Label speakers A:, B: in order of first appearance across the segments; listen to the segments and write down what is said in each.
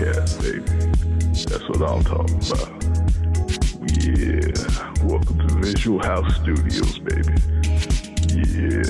A: podcast, baby. That's what I'm talking about. Yeah. Welcome to Visual House Studios, baby. Yeah.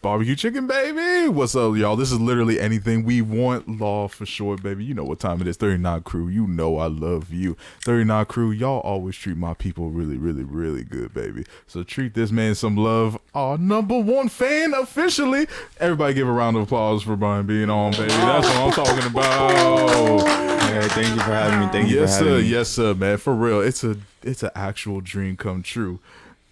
B: Barbecue chicken, baby. What's up, y'all? This is literally anything we want. Law for short, baby. You know what time it is. 39 crew. You know I love you. 39 crew. Y'all always treat my people really, really, really good, baby. So treat this man some love. Our number one fan officially. Everybody give a round of applause for Brian being on, baby. That's what I'm talking about.
C: Okay, thank you for having me. Thank you for having me.
B: Yes, sir, man. For real. It's an actual dream come true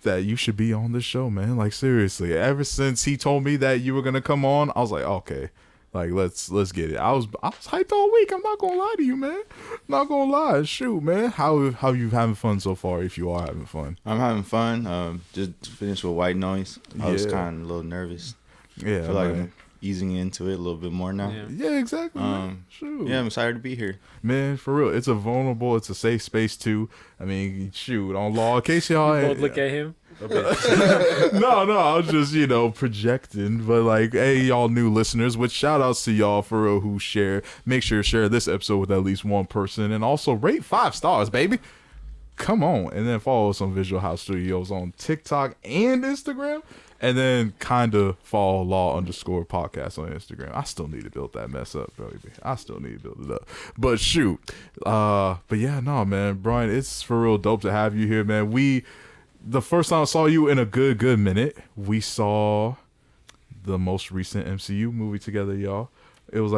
B: that you should be on the show, man. Like, seriously, ever since he told me that you were gonna come on, I was like, okay, like let's get it. I was hyped all week. I'm not gonna lie to you, man. Not gonna lie. Shoot, man. How you having fun so far? If you are having fun,
C: I'm having fun. Just finished with White Noise. I was kind of a little nervous.
B: Yeah,
C: I feel like I'm easing into it a little bit more now.
B: Yeah, exactly. Shoot.
C: Yeah, I'm excited to be here,
B: man. For real, it's a safe space too. I mean, shoot, on Law, in case y'all
D: both look at him.
B: No, I was just, projecting. But like, hey, y'all new listeners, which shout outs to y'all for real who share. Make sure to share this episode with at least one person, and also rate 5 stars, baby. Come on, and then follow us on Visual House Studios on TikTok and Instagram, and then kind of follow Law_podcast on Instagram. I still need to build that mess up, baby. I still need to build it up. But shoot, but yeah, no, man, Brian, it's for real dope to have you here, man. The first time I saw you in a good minute, we saw the most recent MCU movie together, y'all. It was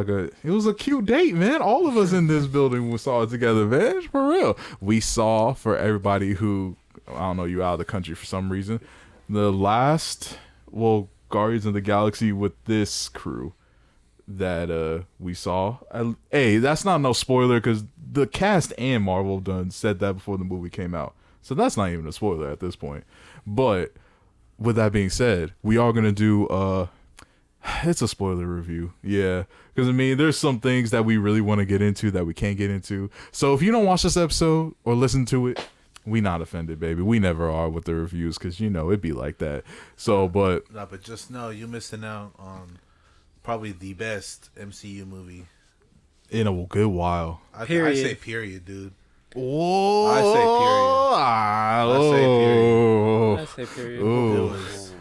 B: a cute date, man. All of us in this building we saw it together, man. For real. We saw, for everybody who, I don't know, you out of the country for some reason, the last, Guardians of the Galaxy with this crew that we saw. Hey, that's not no spoiler because the cast and Marvel done said that before the movie came out. So that's not even a spoiler at this point. But with that being said, we are going to do it's a spoiler review. Yeah. Because, I mean, there's some things that we really want to get into that we can't get into. So if you don't watch this episode or listen to it, we not offended, baby. We never are with the reviews because, it'd be like that. So, but...
E: No, but just know you're missing out on probably the best MCU movie.
B: In a good while.
E: I say period, dude.
B: Whoa.
E: I say period.
B: Ooh.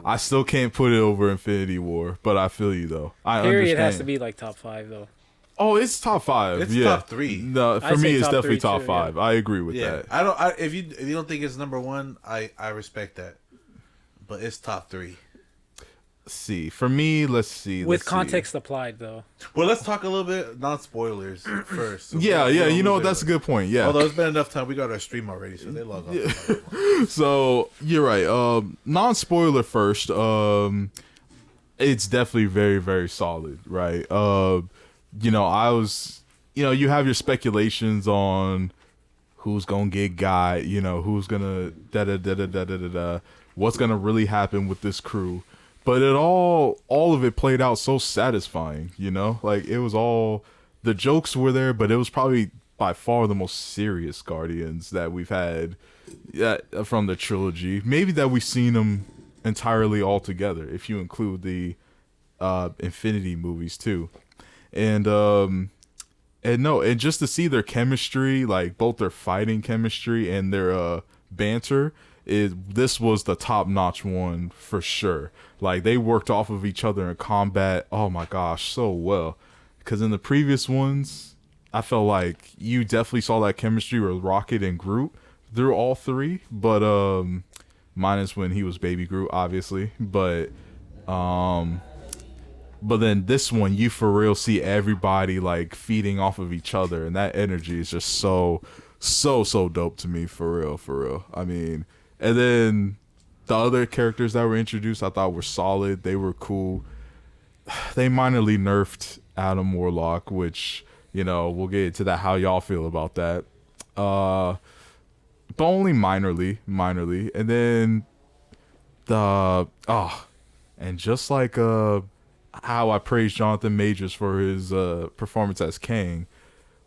B: I still can't put it over Infinity War, but I feel you though.
D: Period
B: understand.
D: has to be like top 5 though.
B: Oh, it's top 5.
E: It's
B: yeah.
E: top 3.
B: No, for me, it's definitely top 5.
D: Yeah.
B: I agree with that.
E: If you don't think it's number 1, I respect that, but it's top 3.
B: See, for me, let's see.
D: With context applied, though.
E: Well, let's talk a little bit non-spoilers first. So
B: yeah. That's a good point. Yeah.
E: Although it's been enough time, we got our stream already, so they log off.
B: Yeah. So you're right. Non-spoiler first. It's definitely very, very solid, right? I was, you have your speculations on who's gonna get Guy, who's gonna what's gonna really happen with this crew. But all of it played out so satisfying, like it was all, the jokes were there, but it was probably by far the most serious Guardians that we've had from the trilogy. Maybe that we've seen them entirely all together, if you include the Infinity movies too. And just to see their chemistry, like both their fighting chemistry and their banter, this was the top-notch one for sure. Like, they worked off of each other in combat, oh my gosh, so well. Because in the previous ones, I felt like you definitely saw that chemistry with Rocket and Groot through all 3, but minus when he was Baby Groot, obviously. But then this one, you for real see everybody like feeding off of each other, and that energy is just so dope to me, for real. I mean, and then the other characters that were introduced, I thought were solid. They were cool. They minorly nerfed Adam Warlock, which, we'll get into that, how y'all feel about that. But only minorly. And then and just like how I praised Jonathan Majors for his performance as Kang,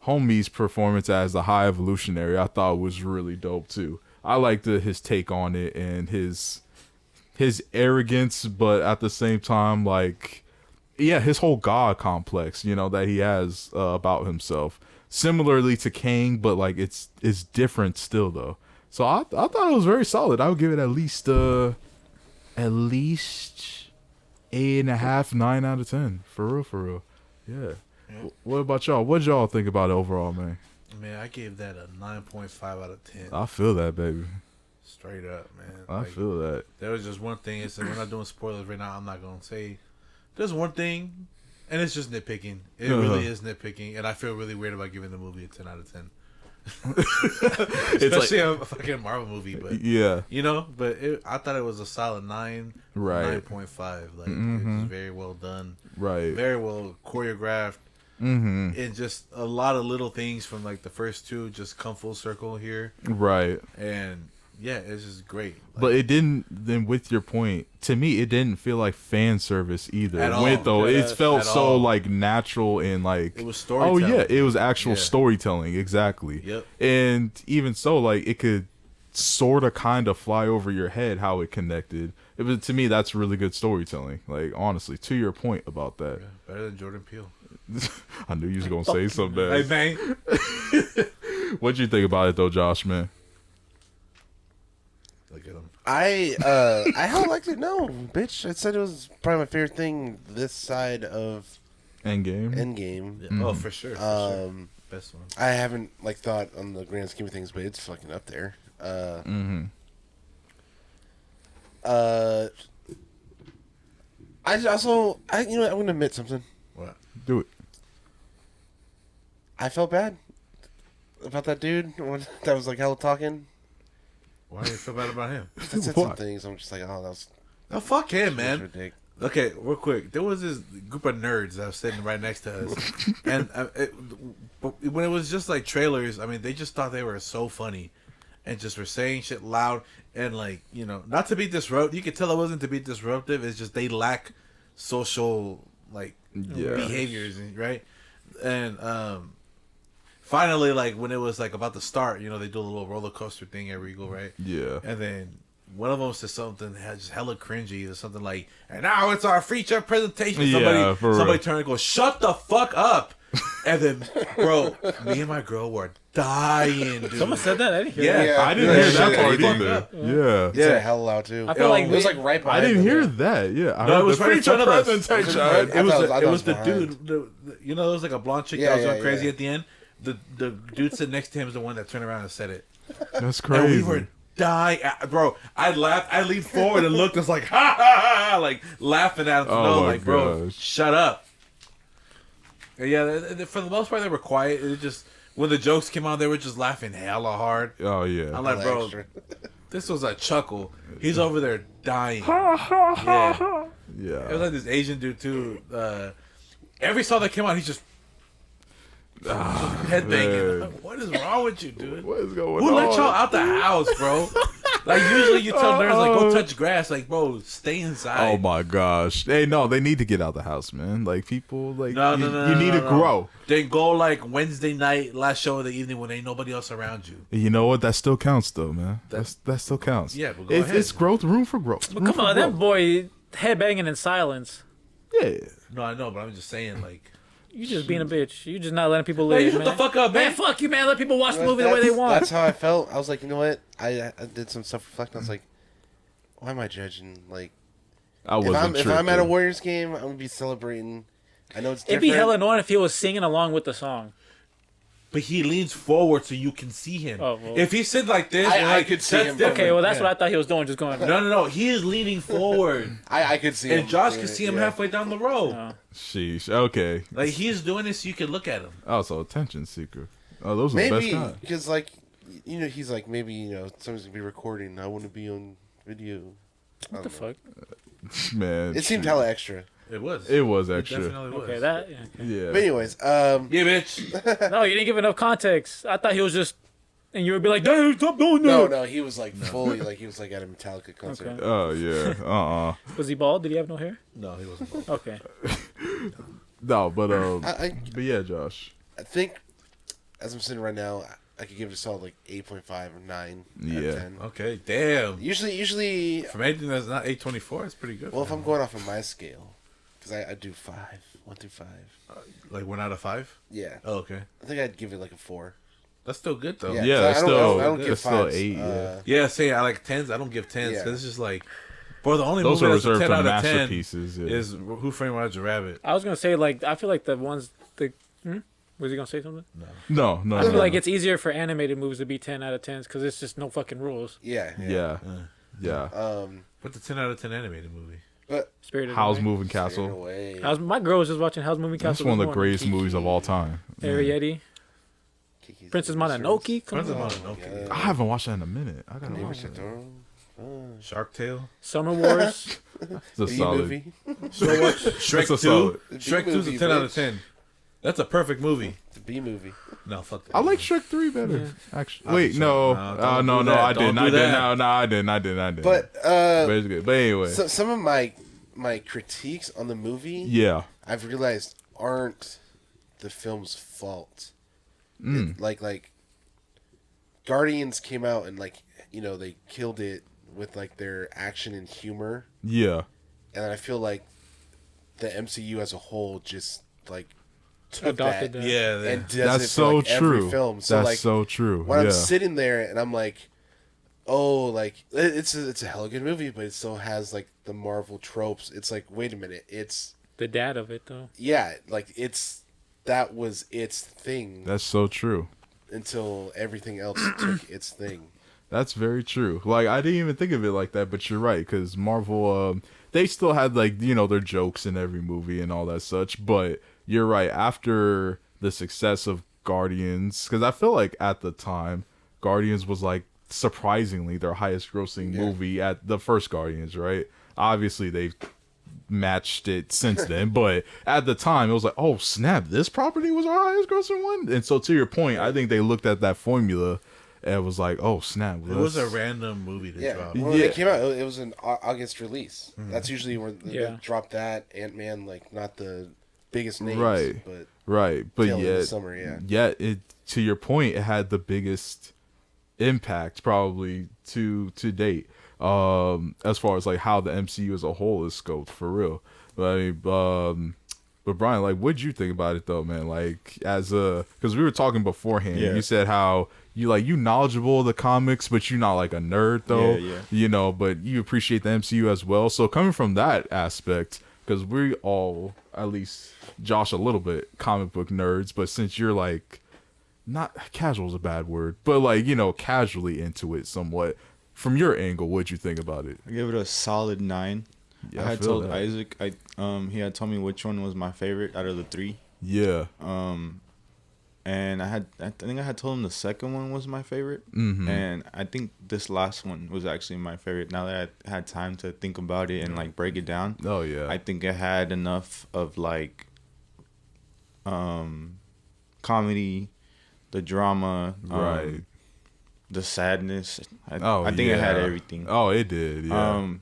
B: Homie's performance as the High Evolutionary, I thought was really dope too. I liked his take on it and his arrogance, but at the same time, like, yeah, his whole god complex, you know, that he has about himself, similarly to Kang, but like it's different still though. So I thought it was very solid. I would give it at least 8.5, 9 out of 10. For real. Yeah. What about y'all? What y'all think about it overall, man?
E: Man, I gave that a 9.5 out of 10.
B: I feel that, baby.
E: Straight up, man.
B: I feel that.
E: There was just one thing. It's we're not doing spoilers right now. I'm not gonna say. There's one thing, and it's just nitpicking. It really is nitpicking, and I feel really weird about giving the movie a 10 out of 10. Especially a fucking Marvel movie, but
B: yeah,
E: you know. But I thought it was a solid 9,
B: right?
E: 9.5. Like it was very well done,
B: right?
E: Very well choreographed, and just a lot of little things from like the first two just come full circle here,
B: right?
E: And yeah, it's just great. Like,
B: but it didn't. Then, with your point, to me, it didn't feel like fan service either.
E: At all.
B: It felt so
E: all.
B: like natural and like
E: it was storytelling.
B: Oh yeah, it was actual storytelling, exactly.
E: Yep.
B: And even so, like it could sort of kind of fly over your head how it connected. To me, that's really good storytelling. Like honestly, to your point about that.
E: Yeah, better than Jordan Peele.
B: I knew you was gonna say something.
E: Hey man,
B: What'd you think about it though, Josh? Man.
E: look at him.
F: I hell liked it. No, bitch. I said it was probably my favorite thing this side of
B: Endgame.
F: Endgame.
E: Yeah. Oh, for sure. Best one.
F: I haven't like thought on the grand scheme of things, but it's fucking up there. I also, you know what, I'm gonna admit something.
E: What?
B: Do it.
F: I felt bad about that dude that was like hella talking.
E: Why do you feel bad about him?
F: I said some things. I'm just like, oh, that was.
E: Oh, fuck him,
F: that was
E: man.
F: ridiculous.
E: Okay, real quick. There was this group of nerds that was sitting right next to us, and when it was just like trailers, I mean, they just thought they were so funny, and just were saying shit loud and like, you know, not to be disruptive. You could tell it wasn't to be disruptive. It's just they lack social like behaviors, right? And finally, like when it was like about to start, you know, they do a little roller coaster thing every go, right?
B: Yeah.
E: And then one of them said something that had just hella cringy or something like, and now it's our feature presentation.
B: Yeah,
E: Somebody turned and goes, shut the fuck up. And then, bro, me and my girl were dying, dude.
D: Someone said that. I didn't hear that.
F: Yeah.
B: I didn't hear that
E: Yeah.
B: part
E: Yeah.
B: either.
F: He
B: Yeah.
F: said it hella loud too.
D: I feel like
F: It was like right behind
B: I didn't
F: him,
B: hear
F: yeah.
B: that. Yeah. I
E: No,
B: heard
E: it was
B: the
E: right in
B: feature
E: front of us.
B: presentation.
F: I
E: It was
F: thought it was
E: the
F: behind.
E: dude, you know, there was like a blonde chick
F: Yeah,
E: that was going
F: yeah,
E: crazy
F: yeah.
E: at the end. The dude sitting next to him is the one that turned around and said it.
B: That's
E: And
B: crazy.
E: we were dying. Bro, I laughed. I leaned forward and looked. It's like, ha, ha, ha, like laughing at him.
B: Oh
E: No,
B: my
E: like, bro,
B: gosh.
E: shut up. And yeah, for the most part, they were quiet. It just, when the jokes came out, they were just laughing hella hard.
B: Oh yeah.
E: I'm like,
F: Hella
E: bro,
F: extra.
E: this was a chuckle. He's over there dying. Yeah. It was
B: Yeah.
E: like this Asian dude, too. Every song that came out, he's just headbanging.
B: man.
E: Like, what is wrong with you, dude?
B: What is going
E: Who
B: on?
E: let y'all out the house, bro? Like, usually you tell nerds, like, go touch grass. Like, bro, stay inside.
B: Oh my gosh. Hey, no, they need to get out the house, man. Like people, like
E: No,
B: you need to grow.
E: Then go, like, Wednesday night, last show of the evening when ain't nobody else around you.
B: You know what? That still counts, though, man. That still counts.
E: Yeah, but go ahead.
B: It's growth, room for growth.
D: But come on, that boy headbanging in silence.
B: Yeah.
E: No, I know, but I'm just saying, like,
D: You just being a bitch. You just not letting people
E: hey,
D: live,
E: shut
D: man.
E: the fuck up,
D: Man,
E: man.
D: fuck you, man. Let people watch the movie the way they want.
F: That's how I felt. I was like, you know what? I did some self reflecting. I was like, why am I judging? Like,
B: I
F: if
B: wasn't
F: I'm at a
B: tripping.
F: Warriors game, I'm gonna be celebrating. I know it's
D: It'd
F: different.
D: be hella annoying if he was singing along with the song.
E: But he leans forward so you can see him.
D: Oh, well.
E: If he sit like this,
F: I
E: like,
F: could see
E: that's
F: him.
E: different.
D: Okay, well, that's
E: Yeah.
D: what I thought he was doing, just going.
E: No. He is leaning forward.
F: I could see him.
E: And Josh
F: doing
E: can
F: it,
E: see him
F: yeah.
E: halfway down the road.
D: Oh.
B: Sheesh. Okay.
E: Like, he's doing this so you can look at him.
B: Oh, so attention seeker. Oh, those are the
F: Maybe
B: best kind.
F: because, like, you know, he's like, maybe, you know, someone's gonna be recording. I want to be on video.
D: What the fuck?
B: Man.
F: It seemed hella extra.
E: It was.
B: It was
E: It
B: extra.
E: definitely was.
D: Okay, that. Yeah.
B: Yeah.
F: But anyways,
E: Yeah, bitch.
D: No, you didn't give enough context. I thought he was just, and you would be like, "Dude, stop doing that."
F: no, he was like fully, like he was like at a Metallica concert.
D: Okay.
B: Oh yeah.
D: Was he bald? Did he have no hair?
E: No, he wasn't.
D: Okay.
B: No, but
F: I
B: yeah, Josh.
F: think as I'm sitting right now, I could give it a solid like 8.5 or 9 out
B: Yeah.
F: of 10.
E: Okay, damn.
F: Usually,
E: From anything that's not 824, it's pretty good.
F: well, if I'm going off of my scale, because I do 5, 1 through 5.
E: Like 1 out of 5.
F: Yeah,
E: Oh, okay.
F: I think I'd give it like a 4.
E: That's still good though.
B: Yeah,
F: 'cause
B: that's still
F: I don't give
B: that's still
F: fives.
B: 8. Yeah.
E: Yeah, say I like 10s. I don't give 10s because
F: Yeah.
E: it's just like, for the only
B: Those
E: movie
B: are
E: that's a
B: reserved
E: 10
B: for
E: out of 10
B: masterpieces. Yeah.
E: is Who Framed Roger Rabbit.
D: I was gonna say like I feel like the ones the. Was he gonna say something?
B: No.
D: I feel like it's easier for animated movies to be 10 out of 10s because it's just no fucking rules.
F: Yeah.
B: Yeah.
E: What's the 10 out of 10 animated movie?
F: But
D: Spirited
B: Howl's
D: Away.
B: Moving
F: Staying
B: Castle.
F: away.
D: My girl was just watching Howl's Moving
B: That's
D: Castle.
B: one of the
D: this morning.
B: greatest movies of all time.
D: Arietti,
F: Kiki's
D: Princess
F: Delivery
D: Mononoke. Come
E: Princess
D: on.
E: Mononoke.
B: I haven't watched that in a minute. I gotta
F: Service.
B: watch it.
E: Shark Tale.
D: Summer Wars.
B: It's a
F: B
B: solid.
F: movie.
E: Shrek
B: That's a
E: 2.
B: solid.
E: Shrek 2 is a 10 out of 10. That's a perfect movie.
F: The B movie.
E: No, fuck that.
B: I like Shrek 3 better. Actually,
E: I
B: wait,
E: like
B: no,
E: Shrek. No, don't
B: no,
E: do
B: no,
E: that.
B: I
E: Don't
B: didn't.
E: do
B: I didn't.
E: that.
B: No, I didn't.
F: But
B: But it's good. But anyway,
F: so, some of my critiques on the movie,
B: yeah,
F: I've realized aren't the film's fault.
B: Mm.
F: Like Guardians came out and they killed it with like their action and humor,
B: yeah,
F: and I feel like the MCU as a whole just like took
D: Adopted
F: that
D: that.
E: Yeah,
F: and does
B: that's
F: it for
B: so
F: like
B: true.
F: every film. So
B: That's
F: like
B: so true.
F: when
B: Yeah,
F: I'm sitting there and I'm like, oh, like it's a hella good movie, but it still has like the Marvel tropes. It's like, wait a minute, it's
D: The dad of it though.
F: like that was its thing
B: that's so true.
F: until everything else took its thing.
B: That's very true. Like I didn't even think of it like that, but you're right because Marvel, they still had like their jokes in every movie and all that such. But you're right. After the success of Guardians, because I feel like at the time, Guardians was like surprisingly their highest grossing movie at the first Guardians. Right? Obviously they've matched it since then, but at the time it was like, oh snap, this property was our highest grossing one. And so to your point, I think they looked at that formula and was like, oh snap,
E: It was a random movie to drop.
F: When
B: Yeah.
F: it came out, it was an August release. That's usually where they drop that. Ant-Man, like not the biggest names,
B: Right.
F: but
B: right, but
F: tail end of the
B: yet
F: summer, yeah.
B: yet it, to your point, it had the biggest impact probably to date, as far as like how the MCU as a whole is scoped for real. But I mean, but Brian, like, what'd you think about it though, man? Like, because we were talking beforehand,
C: Yeah.
B: you said how you knowledgeable of the comics, but you're not like a nerd though.
C: Yeah.
B: But you appreciate the MCU as well. So coming from that aspect, because we all, at least Josh, a little bit comic book nerds, but since you're like, not casual is a bad word, but like casually into it somewhat. From your angle, what'd you think about it?
C: I give it a solid 9.
B: Yeah,
C: I
B: I
C: had
B: feel
C: told
B: that.
C: Isaac, he had told me which one was my favorite out of the 3.
B: Yeah.
C: And I think I had told him the second one was my favorite.
B: Mm-hmm.
C: And I think this last one was actually my favorite. Now that I had time to think about it and like break it down,
B: Oh yeah.
C: I think it had enough of like comedy, the drama,
B: Right.
C: the sadness. I think
B: yeah.
C: it had everything.
B: Oh, it did. Yeah.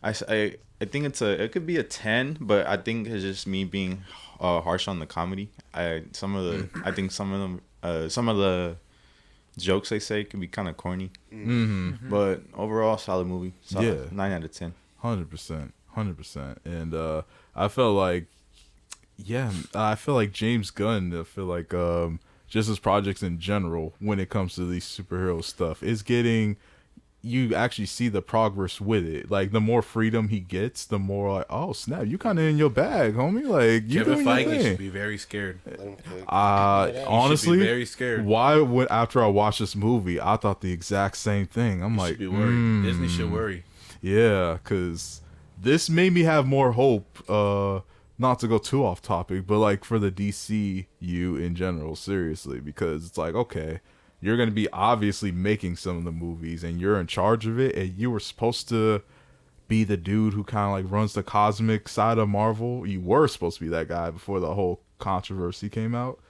C: I think it could be a 10, but I think it's just me being harsh on the comedy. I think some of the jokes they say can be kind of corny.
B: Mm-hmm.
C: But overall, solid movie. Solid,
B: Yeah.
C: 9 out of 10.
B: 100%. And I felt like, I feel like James Gunn. I feel like just his projects in general, when it comes to these superhero stuff, is getting. You actually see the progress with it. Like the more freedom he gets, the more like, oh snap, you kind of in your bag, homie. Like you
E: Kevin
B: doing your
E: Feige should
B: thing.
E: be very scared.
F: Let him cook.
B: Honestly,
E: be very scared.
B: Why would after I watched this movie, I thought the exact same thing. I'm
E: You
B: like,
E: should be worried. Disney should worry.
B: yeah, because this made me have more hope. Not to go too off topic, but like for the DCU in general, seriously, because it's like, okay, you're going to be obviously making some of the movies and you're in charge of it, and you were supposed to be the dude who kind of like runs the cosmic side of Marvel. You were supposed to be that guy before the whole controversy came out.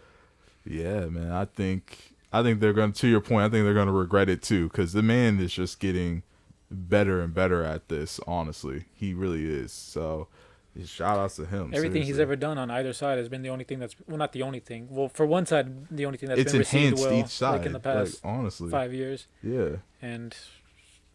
B: Yeah, man, I think they're going to your point, I think they're going to regret it too, because the man is just getting better and better at this. Honestly, he really is. So shout outs to him.
D: Everything he's
B: seriously.
D: ever done on either side has been the only thing that's not the only thing. Well, for one side, the only thing that's
B: It's
D: been received
B: enhanced
D: well,
B: each side,
D: like in the past
B: like, honestly.
D: 5 years.
B: Yeah.
D: And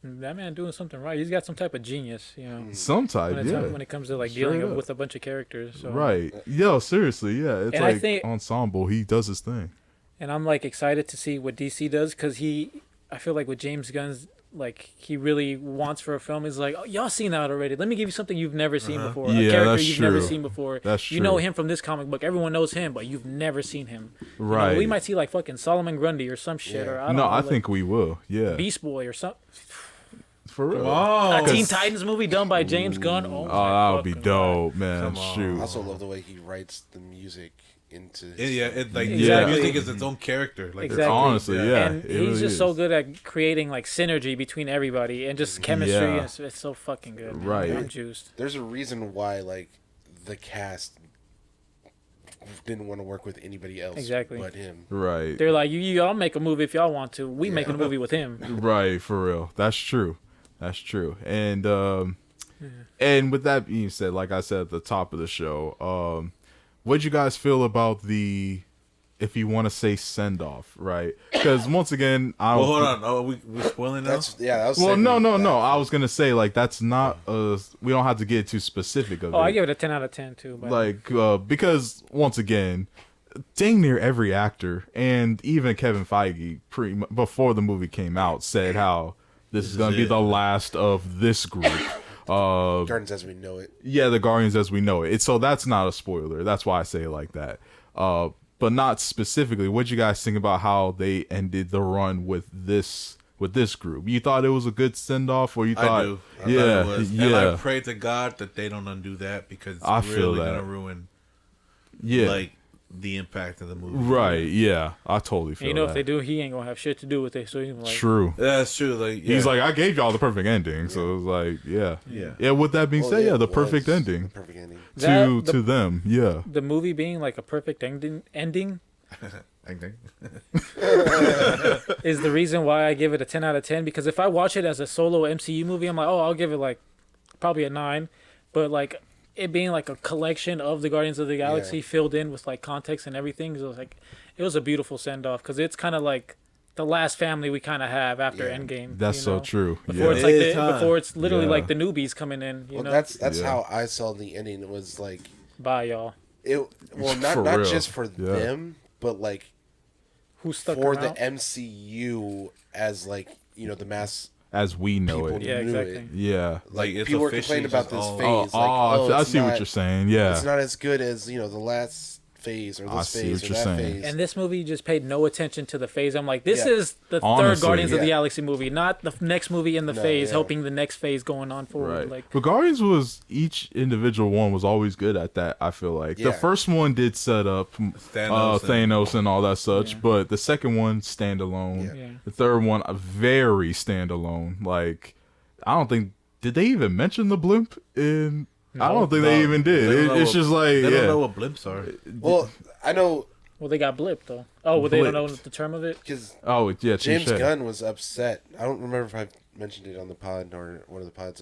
D: That man doing something right. He's got some type of genius, you know.
B: Some type,
D: When it comes to like
B: Straight
D: dealing
B: up.
D: with a bunch of characters. So.
B: Right. Yo, seriously, yeah. It's
D: And I
B: like
D: think-
B: ensemble. He does his thing.
D: And I'm like excited to see what DC does because I feel like with James Gunn's, like he really wants for a film is like, oh, y'all seen that already. Let me give you something you've never seen before.
B: Yeah,
D: a character
B: that's
D: you've never
B: true.
D: seen before.
B: That's
D: You know
B: true.
D: him from this comic book. Everyone knows him, but you've never seen him. You know,
B: Right.
D: we might see like fucking Solomon Grundy or some shit,
F: Yeah.
D: or I don't
B: No,
D: know,
B: I
D: like
B: think we will. Yeah.
D: Beast Boy or something.
B: For real.
E: Oh,
D: A Teen Titans movie done by James Gunn. Oh,
B: Oh,
D: my
B: that would be
D: fucking God.
B: dope, man.
E: Come on.
B: Shoot.
F: I also love the way he writes the music into.
E: like
D: Exactly.
E: music is its own character. Like
D: Exactly.
B: Honestly, yeah.
D: And
B: it
D: he's
B: really
D: just
B: is.
D: so good at creating like synergy between everybody and just chemistry.
B: Yeah.
D: And it's so fucking good. Man.
B: Right.
D: I'm juiced.
F: There's a reason why like the cast didn't want to work with anybody else
D: Exactly.
F: but him.
B: Right.
D: They're like, y'all make a movie if y'all want to. We making a movie with him.
B: Right, for real. That's true. That's true. And with that being said, like I said at the top of the show, what'd you guys feel about the, if you want to say send off, right? Because once again, I don't.
E: Well, hold on. Oh, we spoiling now?
F: That was
B: Well,
F: saving
B: no.
F: that.
B: I was gonna say like that's not we don't have to get too specific of
D: Oh,
B: it.
D: I give it a 10 out of 10 too. But
B: Like because once again, dang near every actor and even Kevin Feige before the movie came out said how this is gonna be
E: it.
B: the last of this group.
F: Gardens as we know it.
B: Yeah, the Guardians as we know it. So that's not a spoiler. That's why I say it like that. But not specifically. What'd you guys think about how they ended the run with this group? You thought it was a good send off, or you thought?
E: I do. I
B: Yeah,
E: thought it was.
B: yeah,
E: And I pray to God that they don't undo that because it's
B: I feel
E: really
B: that.
E: gonna ruin
B: yeah.
E: like the impact of the movie.
B: Right. Yeah, I totally feel
D: you know,
B: that.
D: if they do, he ain't gonna have shit to do with it. So he's like,
B: True.
E: That's true. Like
B: He's like, I gave y'all the perfect ending, so it was like, yeah.
E: Yeah.
B: With that being
F: Well,
B: said,
F: it
B: yeah, the
F: was
B: perfect
F: the
B: ending
F: perfect ending.
B: to them, yeah.
D: the movie being like a perfect ending
E: I think.
D: is the reason why I give it a 10 out of 10. Because if I watch it as a solo MCU movie, I'm like, oh, I'll give it like probably a 9. But like it being like a collection of the Guardians of the Galaxy
F: Yeah.
D: filled in with like context and everything, it was a beautiful send off because it's kind of like the last family we kind of have after
F: Yeah.
D: Endgame.
B: That's
D: you
B: so
D: know?
B: true.
D: Before
B: Yeah.
D: it's like
E: It is,
D: before it's literally
B: Yeah.
D: like the newbies coming in. You
F: Well,
D: know,
F: that's
B: Yeah.
F: how I saw the ending. It was like
D: bye y'all.
F: it. Well,
B: For
F: not
B: real.
F: just for
B: Yeah.
F: them, but like
D: Who stuck
F: for
D: them
F: the
D: out?
F: MCU as like the mass
B: As we know
F: people
B: it.
D: Yeah,
F: knew
D: exactly.
F: it.
B: Yeah.
E: Like it's
F: People were
E: officially
F: complaining about
E: just
F: this
E: all-
F: phase.
B: I
F: it's
B: see what
F: not-
B: you're saying. Yeah.
F: It's not as good as the last phase or
B: I
F: this
B: see
F: phase
B: what
F: or
B: you're
F: that
B: saying.
F: phase.
D: And this movie just paid no attention to the phase. I'm like, this
F: Yeah.
D: is the
B: Honestly.
D: third Guardians of the
F: Yeah.
D: Galaxy movie, not the next movie in the
F: No,
D: phase,
F: yeah.
D: helping the next phase going on forward.
B: Right.
D: Like,
B: But Guardians was each individual one was always good at that, I feel like. The
F: Yeah.
B: first one did set up Thanos and all that such,
D: Yeah.
B: but the second one standalone.
F: Yeah.
D: yeah.
B: The third one very standalone. Like I don't think did they even mention the blimp in I don't think they
E: No,
B: even did.
E: they don't know
B: It's
E: what-
B: just like
E: They
B: yeah.
E: don't know what blimps are.
F: Well, I know
D: Well, they got blipped though. Oh, well, they don't know
B: Blipped.
D: the term of it.
F: because
B: Oh yeah,
F: James
B: touche.
F: Gunn was upset. I don't remember if I mentioned it on the pod or one of the pods.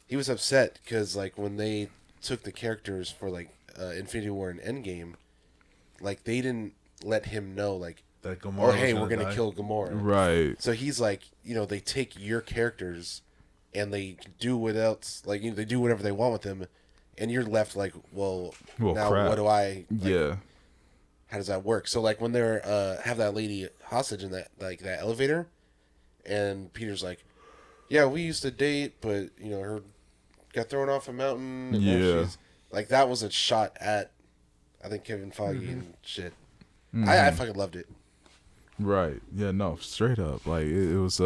F: He was upset because like when they took the characters for like Infinity War and Endgame, like they didn't let him know like,
E: That Gamora
F: oh
E: was
F: hey, we're gonna
E: die.
F: kill Gamora.
B: Right.
F: So he's like, they take your characters and they do what else, like they do whatever they want with them, and you're left like, well now
B: crap.
F: what do I? Like,
B: Yeah.
F: How does that work? So like when they're have that lady hostage in that elevator, and Peter's like, yeah, we used to date, but her got thrown off a mountain. And now
B: Yeah.
F: she's, like that was a shot at, I think Kevin Feige and shit.
B: Mm-hmm.
F: I fucking loved it.
B: Right. Yeah, no, straight up. Like it was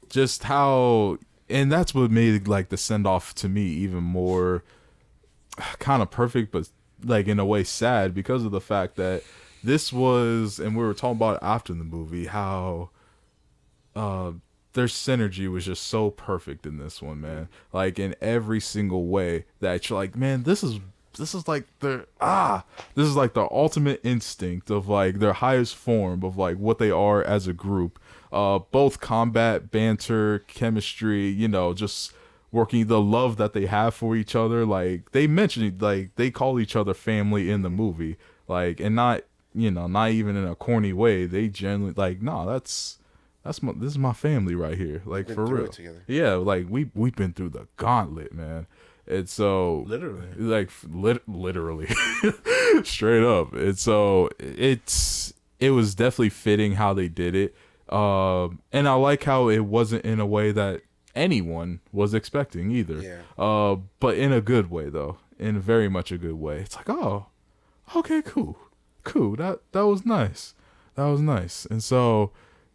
B: just how and that's what made like the send off to me even more kind of perfect, but like in a way sad because of the fact that this was and we were talking about it after the movie, how their synergy was just so perfect in this one, man. Like in every single way that you're like, man, this is like this is like the ultimate instinct of like their highest form of like what they are as a group. Both combat, banter, chemistry, just working the love that they have for each other. Like they mentioned, like they call each other family in the movie, like, and not, not even in a corny way. They genuinely like, no, that's this is my family right here. Like,
F: Been
B: for
F: through
B: real.
F: it together.
B: Yeah, like we've been through the gauntlet, man. And so
E: Literally.
B: like literally straight up. And so it was definitely fitting how they did it. And I like how it wasn't in a way that anyone was expecting either.
F: Yeah.
B: But in a good way though. In very much a good way. It's like, oh, okay, cool. That was nice. That was nice. And so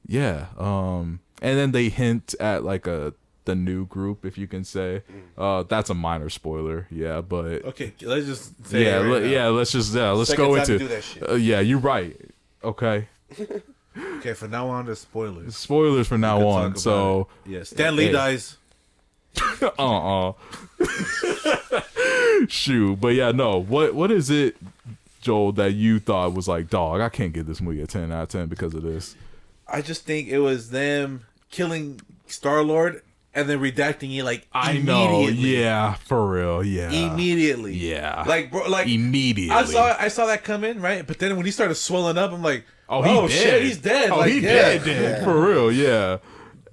B: yeah, and then they hint at like the new group, if you can say. That's a minor spoiler, yeah, but
E: Okay, let's just say it right now.
B: let's
F: Second
B: go
F: time to
B: into
F: do that shit.
B: yeah, you're right. Okay,
E: Okay, from now on, there's spoilers.
B: spoilers from now
E: We'll
B: on.
E: talk about
B: So
E: it. Yeah, Stan Lee
B: Hey.
E: dies.
B: shoot, but yeah, no. What is it, Joel, that you thought was like, dog, I can't give this movie a 10 out of 10 because of this?
E: I just think it was them killing Star-Lord and then redacting it like
B: I know,
E: immediately.
B: yeah, for real, yeah,
E: Immediately.
B: yeah,
E: Like, bro, like
B: immediately.
E: I saw that come in, right? But then when he started swelling up, I'm like,
B: Oh,
E: oh,
B: he
E: shit,
B: dead.
E: he's dead.
B: Oh,
E: like,
B: he
E: yeah.
B: dead, for real, yeah.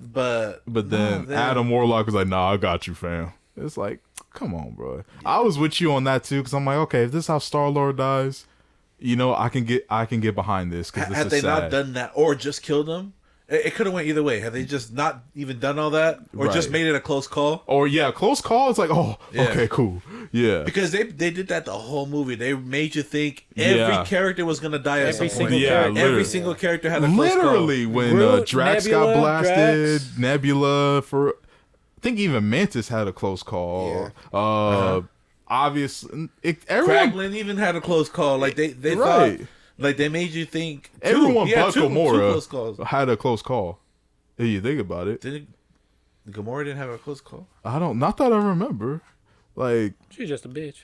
E: But
B: Then Adam Warlock was like, "Nah, I got you, fam." It's like, come on, bro. I was with you on that too, because I'm like, okay, if this is how Star Lord dies, you know, I can get behind this because this
E: had
B: is
E: they
B: sad.
E: not done that or just killed him, it could have went either way. Had they just not even done all that or just
B: Right.
E: made it a close call?
B: Or yeah, close call. It's like, oh,
E: Yeah.
B: okay, cool, yeah.
E: Because they did that the whole movie. They made you think every
B: Yeah.
E: character was gonna die at
D: Every
E: some point.
D: single character.
B: literally.
E: Every single character had a close
B: Literally, when
D: Groot,
B: Drax
D: Nebula,
B: got blasted,
D: Drax.
B: Nebula, for I think even Mantis had a close call. Obviously,
E: call.
B: everyone,
E: Kraglin even had a close call. Like they
B: Right.
E: thought, like they made you think.
B: everyone but
E: two close
B: Gamora
E: calls.
B: had a close call. If you think about it,
E: Didn't Gamora didn't have a close call?
B: not that I remember. Like,
D: She's just a bitch.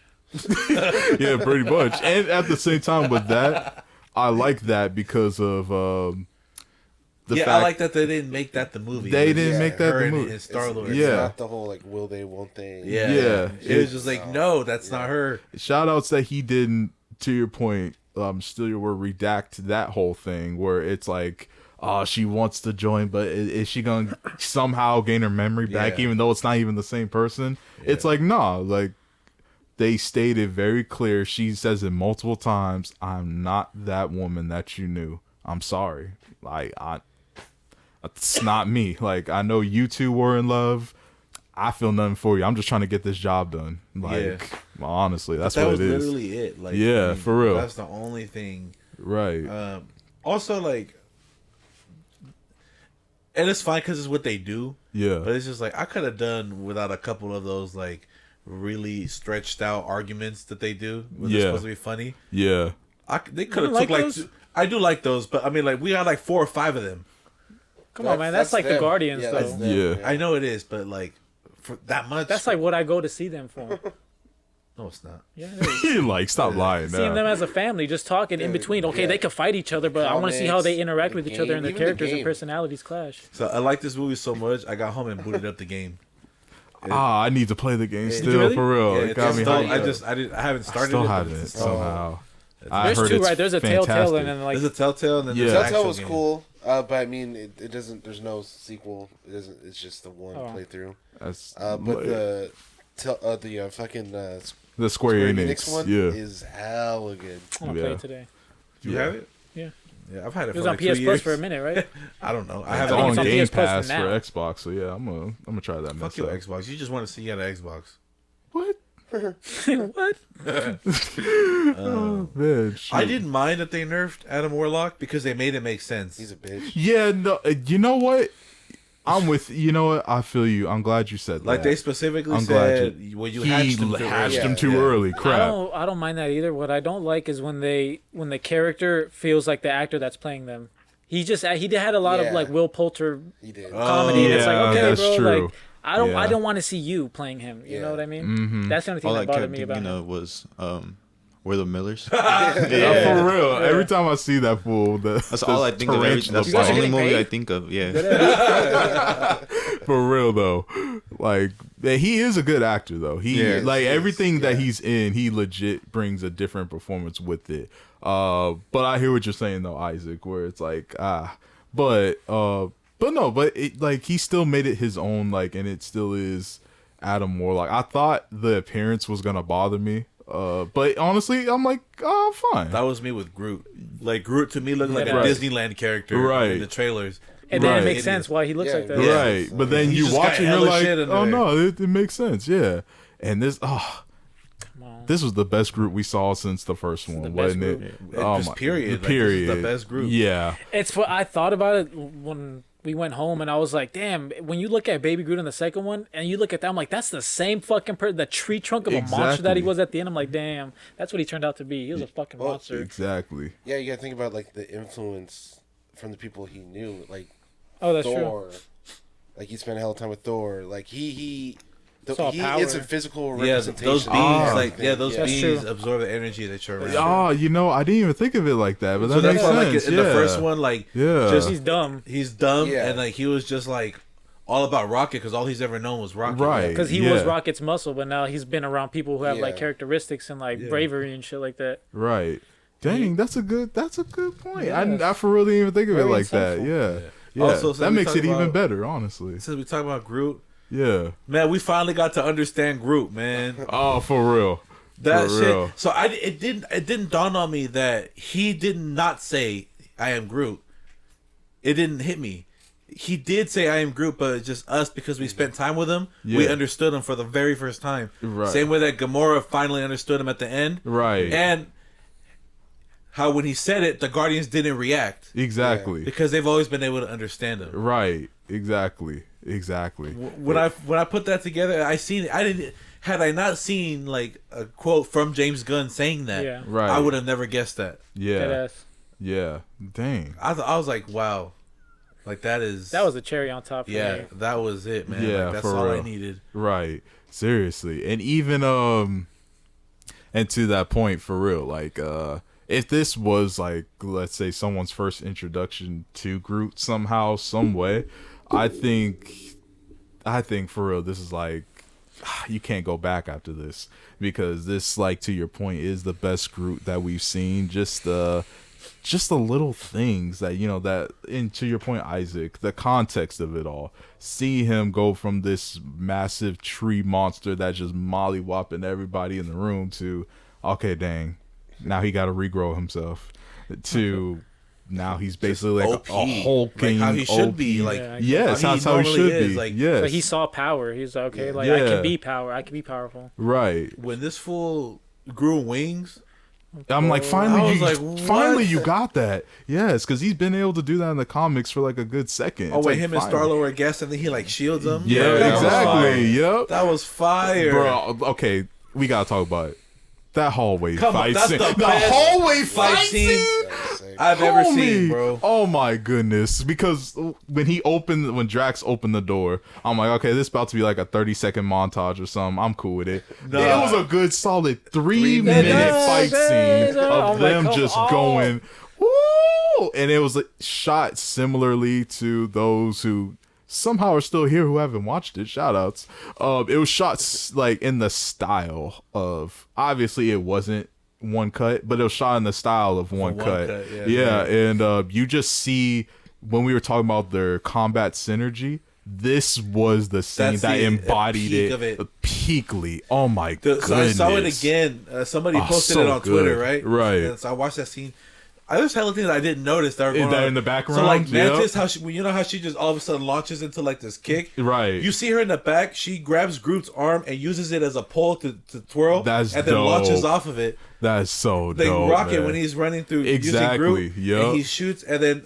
B: yeah, pretty much. And at the same time with that, I like that because of the
E: Yeah,
B: fact
E: I like that they didn't make that the movie.
B: they
E: It was
B: didn't
F: yeah,
B: make that
E: her
B: the
E: and-
B: movie.
E: and Star-Lord.
F: It's
B: Yeah.
F: not the whole like will they, won't they?
E: Yeah,
B: Yeah.
E: It was just like, no, that's not her.
B: Shout outs that he didn't, to your point, still your word, redact that whole thing where it's like, she wants to join, but is she gonna somehow gain her memory back,
E: Yeah.
B: even though it's not even the same person? It's like, nah, like they stated very clear. She says it multiple times. I'm not that woman that you knew. I'm sorry. Like, it's not me. Like, I know you two were in love. I feel nothing for you. I'm just trying to get this job done. Like, honestly, that's
E: That
B: what
E: was
B: it is.
E: literally it. Like,
B: Yeah, for real.
E: That's the only thing.
B: Right.
E: Also, like, and it's fine because it's what they do.
B: Yeah.
E: But it's just like I could have done without a couple of those like really stretched out arguments that they do when they're
B: Yeah.
E: supposed to be funny.
B: Yeah.
E: They could have
D: like
E: took like
D: those?
E: I do like those, but I mean like we had like 4 or 5 of them.
D: Come on, man. That's like the
F: them.
D: Guardians,
F: Yeah,
D: though.
F: that's them.
B: Yeah.
E: I know it is, but like for that much.
D: That's like what I go to see them for.
E: no, it's not.
D: Yeah, it is.
B: Like, stop lying
D: Seeing them
B: now.
D: as a family, just talking in between. Okay,
F: yeah.
D: they could fight each other, but I want to see how they
F: Comics,
D: interact
F: the
D: with each other
F: game,
D: and their
F: even the
D: characters and
F: game.
D: personalities clash.
E: So I like this movie so much. I got home and booted up the game.
B: I need to play the game
E: Did you
B: still,
D: really?
B: for real.
E: Yeah,
B: It
E: it's
B: got me
E: installed.
B: hyped.
E: I haven't
B: I
E: started
B: still
E: it. but
B: haven't
E: it's installed.
B: somehow. I
D: There's
B: heard
D: two,
B: it's
D: right? There's a
B: fantastic.
D: Telltale and then like
E: There's a Telltale and then
B: Yeah.
E: there's an
F: Telltale
E: actual
F: was
E: game.
F: cool, but I mean, it doesn't. There's no sequel. It doesn't. It's just the one
D: Oh.
F: playthrough.
B: That's
F: But the fucking
B: the Square Enix,
F: Enix one
B: yeah.
F: is hella good.
D: I'm gonna play
B: Yeah.
D: it today.
E: Do you have it?
D: Yeah.
E: Yeah, I've had it
D: It
E: for
D: was on
E: like
D: PS
E: 2
D: Plus
E: years.
D: for a minute, right?
E: I don't know. I
B: It's
E: have
D: think
E: it
B: on
D: it's on
B: Game
D: PS Plus
B: Pass
D: now.
B: for Xbox, so yeah, I'm gonna try that.
E: Fuck your Xbox. You just want to see you had an Xbox.
B: What?
D: What?
B: Oh, man, shoot.
E: I didn't mind that they nerfed Adam Warlock because they made it make sense.
F: He's a bitch.
B: Yeah, no, you know what? I'm with you. Know what? I feel you. I'm glad you said
E: Like
B: that.
E: they specifically
B: I'm glad
E: said, "Well, you
B: he
E: hatched him,
B: hatched
F: Yeah,
B: him too
F: yeah.
B: early.
D: I
B: Crap.
D: don't mind that either. What I don't like is when the character feels like the actor that's playing them. He had a lot of
F: Yeah.
D: like Will Poulter
F: He did.
D: comedy. And it's like,
B: yeah,
D: okay,
B: that's
D: bro,
B: true.
D: like I don't
B: Yeah.
D: want to see you playing him. You know
F: Yeah.
D: what I mean?
B: Mm-hmm.
D: That's the only thing
C: All I
D: that bothered
C: kept
D: me about
C: thinking
D: him.
C: of was We're the Millers.
B: Yeah, for real. Every time I see that fool,
C: That's all I think of. That's the
D: guys are
C: only
D: getting
C: movie
D: paid?
C: I think of. Yeah.
B: For real though, like he is a good actor though. He
C: Yeah,
B: like
F: he is,
B: everything that
F: yeah.
B: he's in, he legit brings a different performance with it. But I hear what you're saying though, Isaac, where it's like but but it, like he still made it his own, like, and it still is Adam Warlock. I thought the appearance was gonna bother me, but honestly, I'm like, oh, fine.
E: That was me with Groot. Like Groot to me looked like
D: Right.
E: a Disneyland character in the trailers.
D: And then it
B: Right.
D: makes sense why he looks like that.
F: Yeah.
B: Right, but then
E: He's
B: you
E: just
B: watch
E: got
B: it and you're
E: hella
B: like,
E: shit under
B: oh
E: there.
B: no, it makes sense, yeah. And this, this was the best group we saw since the first one,
D: the
B: wasn't
D: best
B: it?
E: Just period. Like,
B: period.
E: this is the best group.
B: Yeah,
D: It's what I thought about it when we went home, and I was like, damn, when you look at Baby Groot in the second one, and you look at that, I'm like, that's the same fucking the tree trunk of a monster that he
B: Exactly.
D: was at the end. I'm like, damn, that's what he turned out to be. He was a fucking monster.
B: exactly.
F: Yeah, you gotta think about like the influence from the people he knew, like
D: Oh, that's
F: Thor.
D: true.
F: Like he spent a hell of time with Thor. Like he
D: Saw power.
F: it's a physical
E: Yeah,
F: representation.
E: those
F: of
E: bees,
F: everything.
E: those
D: That's
E: bees
D: true.
E: absorb the energy that you're around.
B: Oh, you know, I didn't even think of it like that, but that
E: So that's
B: makes
E: why,
B: sense.
E: like in
B: yeah.
E: the first one, like
B: Yeah.
E: just
D: He's dumb.
E: he's dumb,
F: Yeah.
E: and like he was just like all about Rocket because all he's ever known was Rocket.
B: Right.
D: Because he
B: Yeah.
D: was Rocket's muscle, but now he's been around people who have like
F: Yeah.
D: characteristics and like bravery and shit like that.
B: Right. Dang, that's a good point.
D: Yes.
B: I for real didn't even think of it
D: Very
B: like that.
D: insightful.
B: Yeah. Yeah.
E: Also, since
B: that
E: we
B: makes
E: talk
B: it even
E: about-
B: better, honestly.
E: Since we talk about Groot,
B: Yeah.
E: man, we finally got to understand Groot, man.
B: Oh, for real.
E: That
B: For
E: shit.
B: real.
E: So it didn't dawn on me that he did not say I am Groot. It didn't hit me. He did say I am Groot, but just us because we spent time with him, we
B: Yeah.
E: understood him for the very first time.
B: Right.
E: Same way that Gamora finally understood him at the end.
B: Right.
E: And how when he said it, the Guardians didn't react
B: Exactly.
E: because they've always been able to understand him.
B: Right. Exactly.
E: When I put that together, had I not seen like a quote from James Gunn saying that,
D: Yeah.
B: Right.
E: I would have never guessed that.
B: Yeah.
D: Deadass.
B: Yeah. Dang.
E: I was like, wow, like that
D: was a cherry on top for
E: yeah,
D: me.
E: that was it, man.
B: Yeah,
E: Like, that's
B: for
E: all I
B: real.
E: needed.
B: Right. Seriously. And even and to that point, for real, like if this was like, let's say, someone's first introduction to Groot somehow, some way, I think for real, this is like, you can't go back after this, because this, like, to your point, is the best Groot that we've seen. Just the little things that, you know, that, and to your point, Isaac, the context of it all, see him go from this massive tree monster that just molly-whopping everybody in the room to, okay, dang, now he got to regrow himself, to now he's basically like
E: OP.
B: a hulking,
E: Like how he should
B: OP.
E: be, like
B: Yes,
E: how
B: that's how he
E: normally
B: should
E: is,
B: be.
E: like-
B: Yes,
D: So he saw power. He's like, okay, like I
B: Yeah.
D: can be power. I can be powerful.
B: right.
E: when this fool grew wings.
B: I'm like,
E: I
B: finally,
E: was
B: you,
E: like, what?
B: finally, you got that. Yes, because he's been able to do that in the comics for like a good second.
E: Oh,
B: It's
E: when
B: like,
E: him and
B: finally.
E: Star-Lord were guests, and then he like shields them.
B: Yeah,
E: That was fire.
B: exactly. Yep.
E: That was fire,
B: Bro, okay, we gotta talk about it. That hallway
E: Come on,
B: fight
E: that's
B: scene.
E: the
B: The
E: best
B: hallway
E: fight
B: fight
E: scene
B: scene.
E: I've ever
B: Homie.
E: seen, bro.
B: Oh my goodness! Because when Drax opened the door, I'm like, okay, this is about to be like a 30-second montage or something. I'm cool with it.
E: Nah.
B: It was a good solid 3-minute
E: minutes.
B: fight scene of
D: I'm like,
B: them
D: come
B: just
D: on.
B: going, woo! And it was like, shot similarly to those who somehow are still here who haven't watched it. Shout outs. It was shot like in the style of, obviously it wasn't one cut, but it was shot in the style of one cut.
E: yeah.
B: And you just see when we were talking about their combat synergy, this was the scene
E: That's
B: that
E: the
B: embodied
E: peak
B: it,
E: of it.
B: Peakly. Oh my goodness.
E: So I saw it again. Somebody
B: Oh,
E: posted
B: so
E: it on Twitter,
B: good.
E: right?
B: Right.
E: And so I watched that scene. There's hella things that I didn't notice that were going
B: Is that
E: on
B: in the background?
E: So like
B: Yep.
E: Mantis, how she, you know how she just all of a sudden launches into like this kick.
B: Right.
E: You see her in the back. She grabs Groot's arm and uses it as a pole to twirl.
B: That's
E: and then
B: dope.
E: launches off of it.
B: That's so
E: They
B: dope.
E: rock it
B: man.
E: when he's running through
B: Exactly,
E: using Groot.
B: yup.
E: And he shoots and then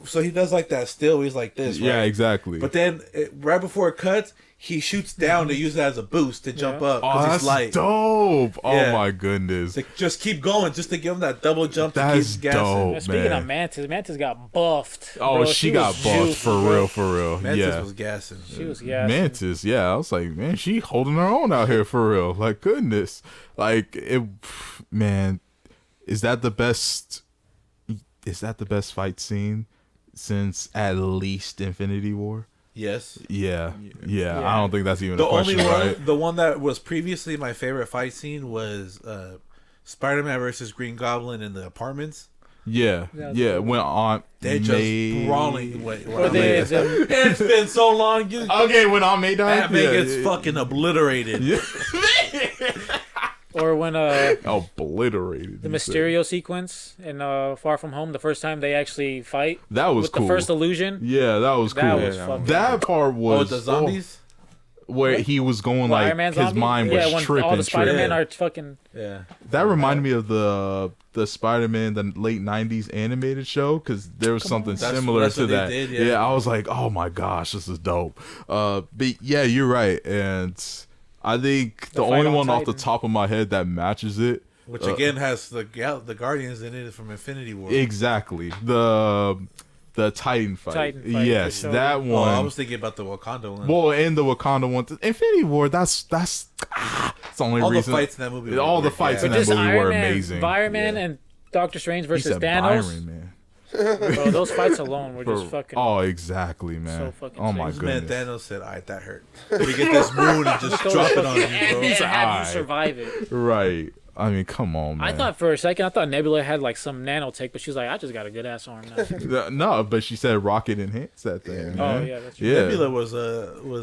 E: so he does like that still. He's like this.
B: Yeah,
E: right?
B: exactly.
E: But then right before it cuts, he shoots down to use it as a boost to jump up
B: oh,
E: because
B: that's
E: he's light.
B: dope. Oh
E: Yeah.
B: my goodness.
E: Like, just keep going, just to give him that double jump to
B: That's
E: keep gassing.
B: dope.
D: And speaking
B: man.
D: of Mantis got buffed.
B: Oh,
D: bro.
B: she got
D: was
B: buffed
D: juiced,
B: for
D: bro.
B: real.
E: Mantis
B: yeah.
E: was gassing.
D: She was yeah.
B: Mantis, yeah. I was like, man, she holding her own out here for real. Like, goodness. Like, it, man, is that the best fight scene since at least Infinity War?
E: Yes.
B: Yeah.
D: Yeah.
B: I don't think that's even
E: The
B: a question,
E: only one,
B: right?
E: the one that was previously my favorite fight scene was Spider-Man versus Green Goblin in the apartments.
B: Yeah, yeah. When Aunt
E: They're just
B: May...
E: brawling.
D: Or they,
E: It's been so long.
B: Okay, when Aunt May died,
E: Aunt May gets fucking obliterated.
B: Yeah.
D: or when
B: Obliterated.
D: the
B: you said.
D: Mysterio sequence in Far From Home, the first time they actually fight.
B: That was
D: with
B: cool.
D: the first illusion.
B: Yeah, that was cool.
D: That was fucking.
B: That part was
E: Oh, the zombies.
B: where he was going
D: Well,
B: like
D: Iron Man
B: his
D: zombie?
B: mind was
D: when
B: tripping.
D: all the Spider-Man
B: tripping.
D: are fucking.
E: Yeah.
B: That reminded me of the Spider-Man, the late '90s animated show, because there was something
E: That's-
B: similar
E: that's
B: to
E: what they
B: that.
E: did, yeah.
B: I was like, oh my gosh, this is dope. But yeah, you're right, and I think the
D: fight
B: only
D: on
B: one off the
D: Titan.
B: top of my head that matches it,
E: Which again has the Guardians in it from Infinity War.
B: exactly the Titan fight.
D: Titan fight,
B: Yes,
D: for sure.
B: that
E: Oh,
B: one.
E: I was thinking about the Wakanda one.
B: Well, in the Wakanda one, Infinity War. That's it's the only
E: all
B: reason.
E: the fights in that movie.
B: All
E: were
B: the
E: good.
B: fights
E: Yeah.
B: in that
D: Just
B: movie
D: Iron
B: were
D: Man,
B: amazing.
D: Iron Man
B: Yeah.
D: and Doctor Strange
B: He
D: versus
B: said
D: Thanos.
B: Byron, man.
D: Bro, those fights alone were just fucking.
B: Oh, exactly, man.
D: so fucking
B: Oh my
D: sick.
E: Man,
B: goodness.
E: Thanos said, "Alright, that hurt." We get this moon and just
D: Those
E: drop it
D: fucking-
E: on you,
D: and
E: bro.
D: then have
B: Alright.
D: you survive it.
B: Right. I mean, come on, man.
D: I thought for a second, I thought Nebula had like some nanotech, but she's like, I just got a good ass arm now.
B: No, but she said Rocket enhanced that thing.
F: Yeah.
D: Oh
B: man.
D: yeah, that's true.
B: Yeah.
E: Nebula was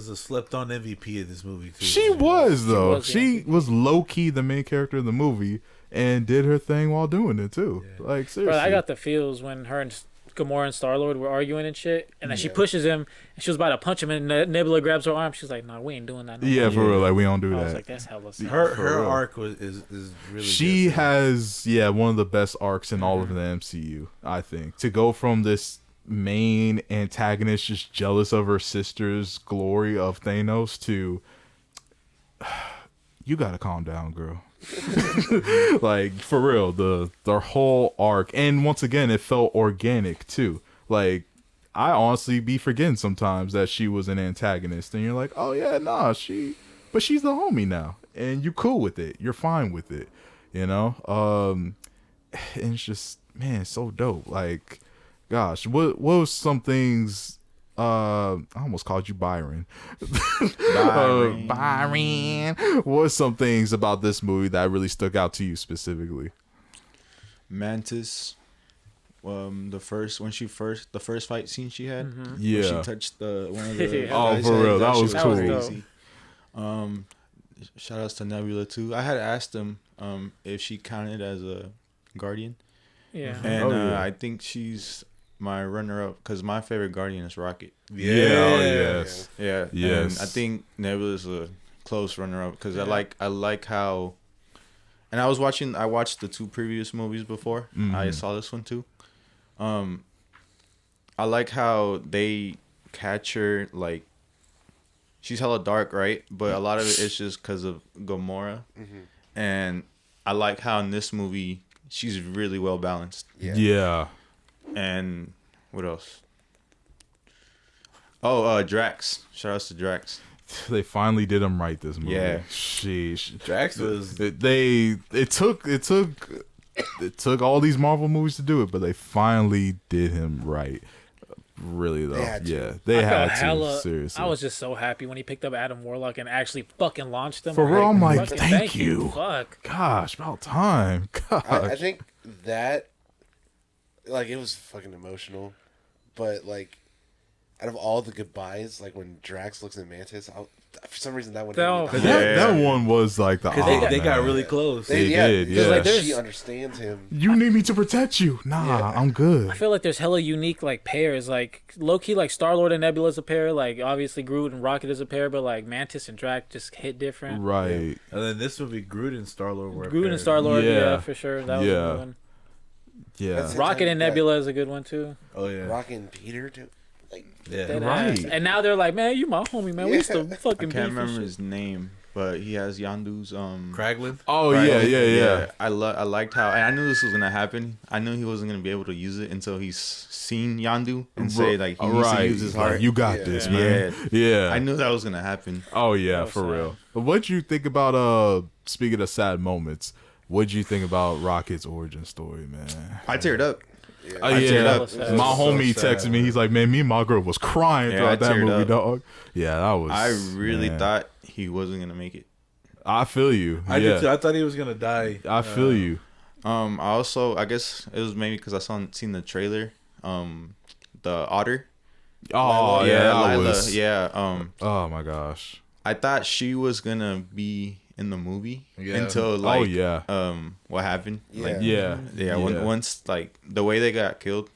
E: a slept on MVP of this movie too.
B: She was though.
D: was,
B: She
D: yeah.
B: was low key the main character of the movie and did her thing while doing it too. Like seriously.
D: Bro, I got the feels when her and Gamora and Star Lord were arguing and shit, and then she pushes him, and she was about to punch him, and Nebula grabs her arm. She's like, "No, we ain't doing that." No
B: Yeah,
D: more."
B: for real. Like we don't do
D: I was
B: that.
D: like, "That's hella sick."
E: her
B: For real.
E: arc is really.
B: She
E: good, too.
B: has one of the best arcs in all of the MCU, I think. To go from this main antagonist just jealous of her sister's glory of Thanos to you gotta calm down, girl. Like for real, the whole arc, and once again it felt organic too. Like I honestly be forgetting sometimes that she was an antagonist, and you're like, oh yeah, nah, but she's the homie now, and you cool with it, you're fine with it, you know. And it's just, man, it's so dope. Like, gosh, what was some things? I almost called you Byron. Byron. What were some things about this movie that really stuck out to you specifically?
C: Mantis, the first fight scene she had, where
B: Yeah.
C: she touched one of the
D: Yeah.
B: Oh,
C: guys'
B: for real,
C: heads,
B: that
C: shit
B: was
D: cool.
C: crazy. Shout outs to Nebula too. I had asked him if she counted as a guardian,
D: Yeah.
C: and
B: Oh, yeah.
C: I think she's my runner-up because my favorite guardian is Rocket.
E: Yeah.
B: Oh, yes.
C: Yeah,
B: Yes.
C: And I think Nebula is a close runner-up because I like how. And I watched the two previous movies before. I saw this one too. I like how they catch her, like, she's hella dark, right? But a lot of it is just because of Gamora. And I like how in this movie she's really well balanced.
B: Yeah.
C: And what else? Oh, Drax. Shout outs to Drax.
B: They finally did him right this movie.
C: Yeah.
B: Sheesh.
E: Drax was.
B: It took all these Marvel movies to do it, but they finally did him right. Really though.
F: They had to.
B: Yeah. They
D: I
B: had
D: felt
B: to.
D: hella.
B: Seriously.
D: I was just so happy when he picked up Adam Warlock and actually fucking launched him.
B: For real, I'm like,
D: fucking
B: thank you.
D: Fuck.
B: Gosh, about time. Gosh.
F: I think that, like, it was fucking emotional, but like, out of all the goodbyes, like when Drax looks at Mantis, for some reason that one.
D: No.
F: hit me.
B: that one was like the
E: Because they got
B: man.
E: really close.
B: They did,
F: because,
B: yeah.
F: like,
D: There's-
F: she understands him.
B: You need me to protect you. Nah, I'm good.
D: I feel like there's hella unique like pairs, like low key like Star Lord and Nebula is a pair, like obviously Groot and Rocket is a pair, but like Mantis and Drax just hit different.
B: Right.
E: And then this movie, Groot and Star Lord were.
D: Groot and Star Lord,
B: Yeah.
D: yeah, for sure. That was a
B: Yeah.
D: good one.
B: Yeah.
F: That's it.
D: Rocket and
F: Yeah.
D: Nebula is a good one too.
E: Oh yeah.
F: Rocket and Peter too. Like,
E: Yeah.
D: Dead
B: Right.
D: ass. And now they're like, man, you my homie, man. We used to
C: I
D: fucking
C: can't
D: beef and
C: remember
D: shit."
C: his name, but he has Yandu's
E: Kraglin.
B: Oh yeah.
C: I liked how, and I knew this was gonna happen. I knew he wasn't gonna be able to use it until he's seen Yandu and say like he needs to use his heart.
B: You got
F: Yeah.
B: this,
C: Yeah.
B: man. Yeah.
C: I knew that was gonna happen.
B: Oh yeah,
D: That was
B: for
D: sad.
B: real. But what'd you think about speaking of sad moments, what'd you think about Rocket's origin story, man?
C: I teared up.
B: Oh
C: I teared
B: yeah.
C: up.
D: Sad.
B: My
E: So
B: homie
E: sad,
B: texted me, he's like, man, me and my girl was crying
C: Yeah,
B: throughout
C: I
B: that
C: teared
B: movie,
C: up.
B: dog. Yeah, that was
C: I really
B: man.
C: thought he wasn't gonna make it.
B: I feel you.
E: I
B: yeah.
E: did too. I thought he was gonna die.
B: I feel you.
C: I guess it was maybe because seen the trailer. The otter.
B: Oh yeah, that
C: Lila.
B: was.
C: Yeah.
B: Oh my gosh.
C: I thought she was gonna be in the movie
E: Yeah.
C: until like
B: Oh yeah.
C: what happened.
F: Yeah.
C: Like,
B: Yeah.
C: yeah.
B: Yeah.
C: Once like the way they got killed.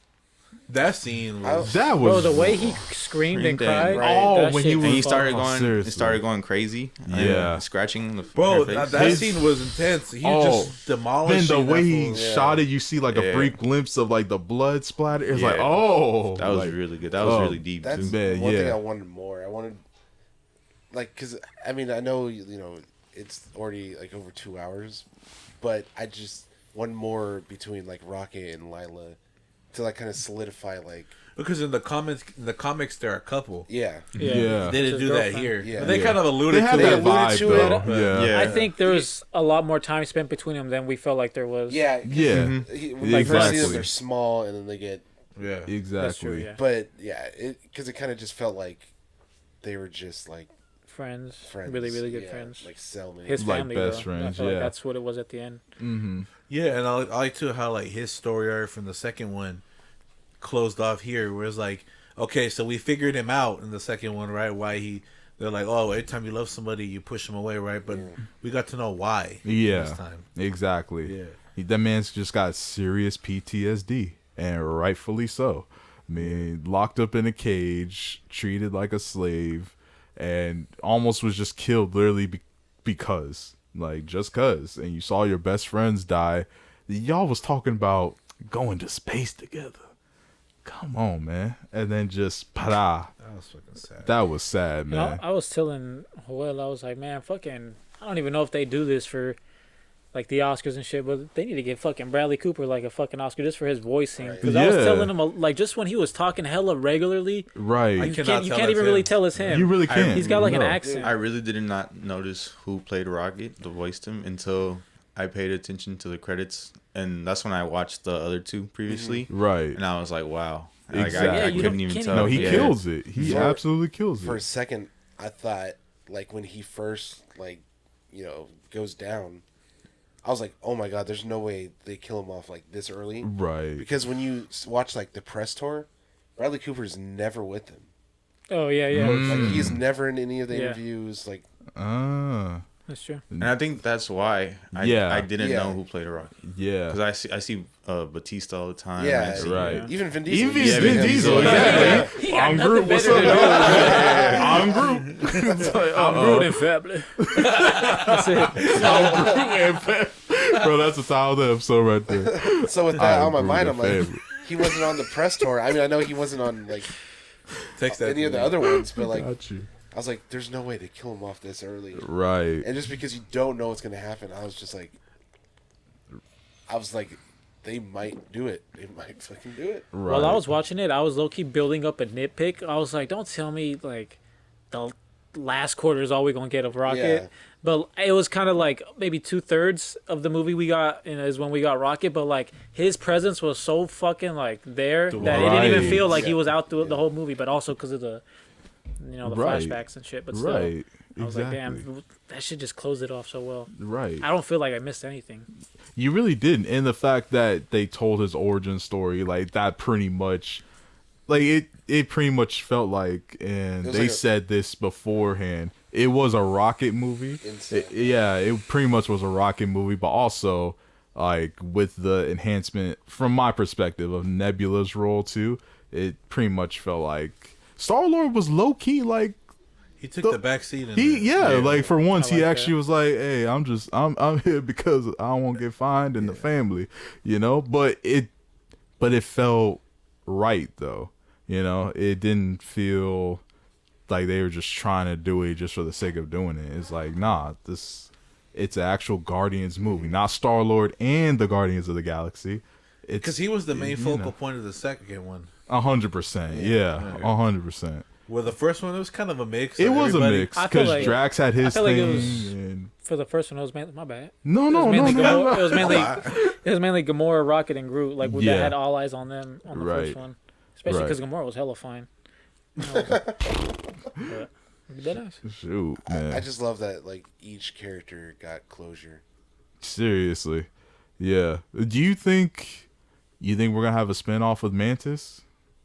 E: That scene was.
B: That
D: Bro,
B: was
D: the way he screamed and
C: Screamed and-
D: cried.
F: Right.
B: Oh,
D: that
B: when
D: shit
B: he was-
C: And he
D: fucked.
C: started
B: Oh,
C: going.
B: seriously.
C: He started going crazy.
B: Yeah.
C: And scratching the.
E: Bro,
C: her face.
E: that
B: His-
E: scene was intense. He
B: Oh.
E: just
B: Then
E: demolished.
B: the way
E: that
B: he
E: fool.
B: shot it, you see like a
C: Yeah.
B: brief glimpse of like the blood splatter. It's like,
C: Yeah.
B: oh,
C: That was
B: like,
C: really good. That was
B: oh,
C: really deep
F: That's
C: too.
B: Man,
F: one thing
B: yeah.
F: I wanted more. I wanted, like, because I mean, I know it's already like over 2 hours, but I just want more between like Rocket and Lila to like kind of solidify like
E: Because in the comics, they're a couple.
F: yeah.
B: Yeah.
E: They didn't
D: His
E: do that
D: girlfriend.
E: here.
F: Yeah.
E: But they
F: Yeah.
E: kind of alluded
B: They had
E: to
B: that
E: it.
F: alluded
B: vibe
F: to
B: though.
F: it.
B: Yeah.
C: Yeah.
D: I think there was a lot more time spent between them than we felt like there was.
F: Yeah.
B: Yeah.
F: When you first see them,
B: Exactly.
F: they're small, and then they get.
E: Yeah.
B: Exactly.
D: That's true, yeah.
F: But yeah, because it kind of just felt like they were just like
D: Friends.
F: friends.
D: Really, really good
F: yeah,
D: friends.
F: like cellmates.
D: His
B: Like
D: family,
B: best
D: though.
B: friends,
D: I feel like
B: yeah.
D: that's what it was at the end.
B: Mm-hmm.
E: Yeah, and I like too how like his story arc from the second one closed off here, where it's like, okay, so we figured him out in the second one, right? Why they're like, oh, every time you love somebody, you push them away, right? But we got to know why.
B: Yeah.
E: This time.
B: Exactly.
E: Yeah.
B: That man's just got serious PTSD, and rightfully so. I mean, locked up in a cage, treated like a slave, and almost was just killed literally because, like, just cause. And you saw your best friends die. Y'all was talking about going to space together. Come on, man. And then just para.
E: That was fucking sad.
B: That was sad,
D: You know,
B: man.
D: I was telling Joel, I was like, man, fucking, I don't even know if they do this for like the Oscars and shit, but they need to give fucking Bradley Cooper like a fucking Oscar just for his voicing. Because I was
B: Yeah.
D: telling him, like, just when he was talking hella regularly,
B: Right.
E: I
D: you
E: cannot
D: can't
E: tell
D: even
E: that's
D: really
E: him.
D: tell it's him.
B: You really can't.
D: He's got like an
B: No.
D: accent.
C: I really did not notice who played Rocket, the voiced him, until I paid attention to the credits, and that's when I watched the other two previously,
B: Right.
C: and I was like, wow. Like,
B: Exactly.
C: I
B: Yeah,
D: you
C: couldn't
D: don't-
C: even
D: can't
C: tell.
B: No, he
C: Yeah.
B: kills it. He
F: For-
B: absolutely kills
F: For a
B: it.
F: second, I thought like when he first like goes down, I was like, oh my god, there's no way they kill him off like this early.
B: Right.
F: Because when you watch like the press tour, Bradley Cooper's never with them.
D: Oh, yeah, yeah.
F: Like he's never in any of the
D: Yeah.
F: interviews. Like
B: Ah.
D: That's true.
C: And I think that's why I
B: Yeah.
C: didn't
F: Yeah.
C: know who played Rocket,
B: Yeah.
C: because I see Batista all the time.
F: Yeah,
C: I see,
B: Right.
F: even Vin Diesel.
B: Even
F: used to be
B: Vin
F: him.
B: Diesel, exactly. On group, what's up, dog? On group. It's like,
D: I'm
B: uh-oh.
D: rooting family. That's it.
B: Bro, that's the title of the episode right there.
F: So with that
B: I'm
F: on my mind, I'm
B: rooting
F: like,
B: family.
F: he wasn't on the press tour. I mean, I know he wasn't on like
E: Text that
F: any
E: to
F: of the
E: me.
F: other ones, but like
B: Got you.
F: I was like, there's no way to kill him off this early.
B: Right.
F: And just because you don't know what's gonna happen, I was like, they might do it. They might fucking do it.
B: Right.
D: While I was watching it, I was low key building up a nitpick. I was like, don't tell me like the last quarter is all we're gonna get of Rocket.
F: Yeah.
D: But it was kind of like maybe 2/3 of the movie we got is when we got Rocket. But like his presence was so fucking like there that it didn't even
B: Right.
D: feel like he
F: Yeah.
D: was out the whole movie. But also because of the the
B: Right.
D: flashbacks and shit. But still,
B: Right.
D: I was like, damn, that shit just closed it off so well.
B: Right.
D: I don't feel like I missed anything.
B: You really didn't. And the fact that they told his origin story, like that pretty much, like it pretty much felt like, and
F: It was
B: they
F: like a-
B: said this beforehand, it was a Rocket movie.
F: Insane.
B: It pretty much was a Rocket movie, but also like with the enhancement from my perspective of Nebula's role too, it pretty much felt like Star-Lord was low key like
E: He took the back seat.
B: like for once he
D: like
B: actually was like, hey, I'm here because I don't want to get fined in the family, but it felt right though, it didn't feel like they were just trying to do it just for the sake of doing it. It's like, nah, it's an actual Guardians movie, not Star-Lord and the Guardians of the Galaxy.
E: Because he was the main focal point of the second one.
B: 100%, yeah, 100%.
E: Well, the first one, it was kind of a mix.
B: It was a
E: Everybody-
B: mix
D: I feel
B: because
D: like-
B: Drax had his
D: I feel like
B: thing.
D: it was-
B: And
D: For the first one, it was mainly my bad.
B: no,
D: It was mainly
B: no.
D: Gamora, it was mainly Gamora, Rocket, and Groot. Like that
B: Yeah.
D: had all eyes on them on the
B: Right.
D: first one, especially
B: Right.
D: because Gamora was hella fine. But dead ass.
B: Shoot, man.
F: I just love that like each character got closure.
B: Seriously. Yeah. Do you think we're gonna have a spinoff with Mantis?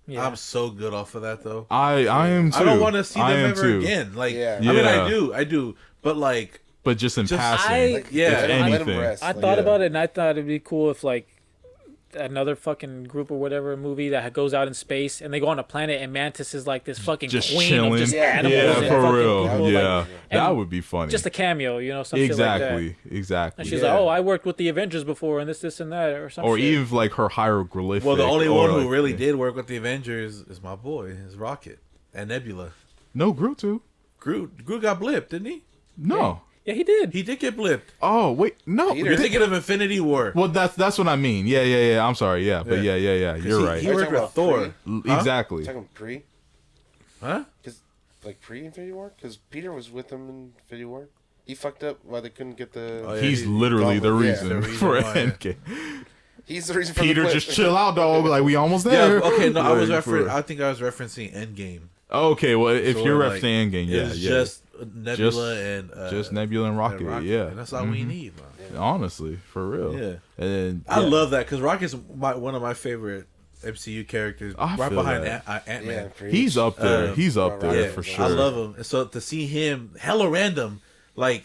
D: Yeah.
E: I'm so good off of that though.
B: I am too.
E: I don't want to see
B: I
E: them
B: am
E: ever
B: too.
E: again. Like,
F: Yeah.
E: I mean,
B: Yeah.
E: I do, but like,
B: But just in
E: Just-
B: passing.
F: Like,
E: Yeah.
B: if
F: let 'em
B: anything.
F: rest.
D: I
F: Like,
D: thought
B: yeah.
D: about it, and I thought it'd be cool if like another fucking group or whatever movie that goes out in space and they go on a planet and Mantis is like this fucking
B: Just
D: queen
B: chilling.
D: of just
F: Yeah.
D: animals
B: Yeah,
D: and
B: for
D: fucking
B: real.
D: people,
B: Yeah.
D: like,
B: That
D: and
B: would be funny.
D: just a cameo, you know, some shit like
B: exactly.
D: that.
B: Exactly.
D: And she's
E: Yeah.
D: like, "Oh, I worked with the Avengers before, and this, and that, or something."
B: Or even like her hieroglyphic.
E: well, the only
B: or
E: one
B: like-
E: who really did work with the Avengers is my boy, is Rocket and Nebula.
B: No, Groot too.
E: Groot got blipped, didn't he?
B: No.
D: Yeah, he did.
E: He did get blipped.
B: Oh wait, no.
F: Peter.
E: You're thinking of Infinity War.
B: Well, that's what I mean. Yeah. I'm sorry. Yeah, but yeah. You're
E: he,
B: right.
E: He
F: Are you
E: worked
F: talking
E: with
F: about
E: Thor. Huh?
B: Exactly.
F: Talking pre,
E: Huh?
F: like pre-Infinity War, because Peter was with them in Infinity War. He fucked up why they couldn't get the.
E: Oh, yeah.
B: He's
E: he-
B: literally the
F: Gauntlet, yeah.
B: reason,
E: The reason
B: for
E: why, yeah.
B: Endgame.
F: He's the reason for
B: Peter,
F: the blip.
B: just chill out, dog. Like we almost
E: Yeah.
B: there.
E: Okay. No, I was
B: Like, for-
E: I think I was referencing Endgame.
B: Okay, well, if
E: So,
B: you're
E: like,
B: referencing Endgame, yeah,
E: It's
B: yeah.
E: just Nebula and
B: just Nebula and Rocket, yeah.
E: And that's all we need, man.
B: Honestly, for real.
E: Yeah.
B: And then,
E: I
B: yeah.
E: love that because Rocket's one of my favorite MCU characters,
B: I
E: right
B: feel
E: behind
B: that.
E: Ant
F: Yeah,
E: Man.
F: preach.
B: He's up there. He's up
F: right,
B: there
E: Yeah,
B: for sure.
E: I love him. And so to see him hella random, like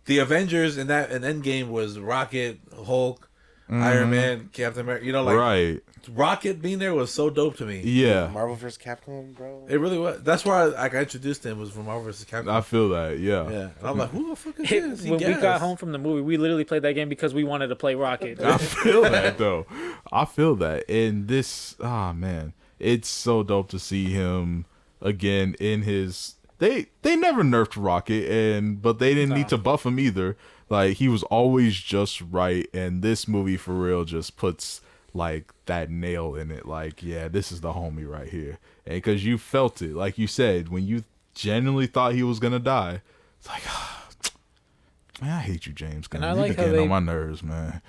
E: the Avengers in Endgame was Rocket, Hulk, Iron Man, Captain America. You know, like
B: right.
E: Rocket being there was so dope to me.
B: Yeah,
F: Marvel vs. Capcom, bro.
E: It really was. That's why I introduced him was from Marvel vs. Capcom.
B: I feel that. Yeah.
E: Yeah, and I'm like, who the fuck is this? He
D: When we
E: gas.
D: got home from the movie, we literally played that game because we wanted to play Rocket.
B: I feel that though. I feel that. And this, man, it's so dope to see him again in his. They never nerfed Rocket, but they didn't need to buff him either. Like he was always just right, and this movie for real just puts like that nail in it. Like, yeah, this is the homie right here, and because you felt it, like you said, when you genuinely thought he was gonna die, it's like, man, I hate you, James Gunn.
D: And I
B: You
D: like
B: been
D: how
B: getting
D: they-
B: on my nerves, man.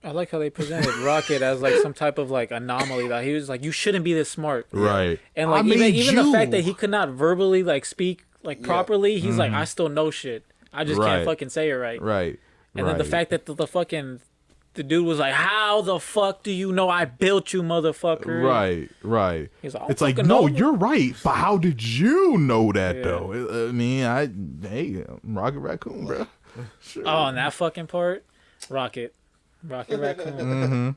D: I like how they presented Rocket as like some type of like anomaly that he was like, you shouldn't be this smart.
B: Right.
D: And
B: I
D: like
B: made
D: even the
B: you.
D: fact that he could not verbally like speak like properly, he's like, I still know shit. I just
B: Right.
D: can't fucking say it right.
B: Right.
D: And then the fact that the fucking the dude was like, how the fuck do you know I built you, motherfucker?
B: Right.
D: He's like, I
B: It's like,
D: fucking
B: no,
D: know.
B: you're right, but how did you know that
D: Yeah.
B: though? I mean, hey, I'm Rocket Raccoon, bro. Sure.
D: Oh, and that fucking part, Rocket Raccoon.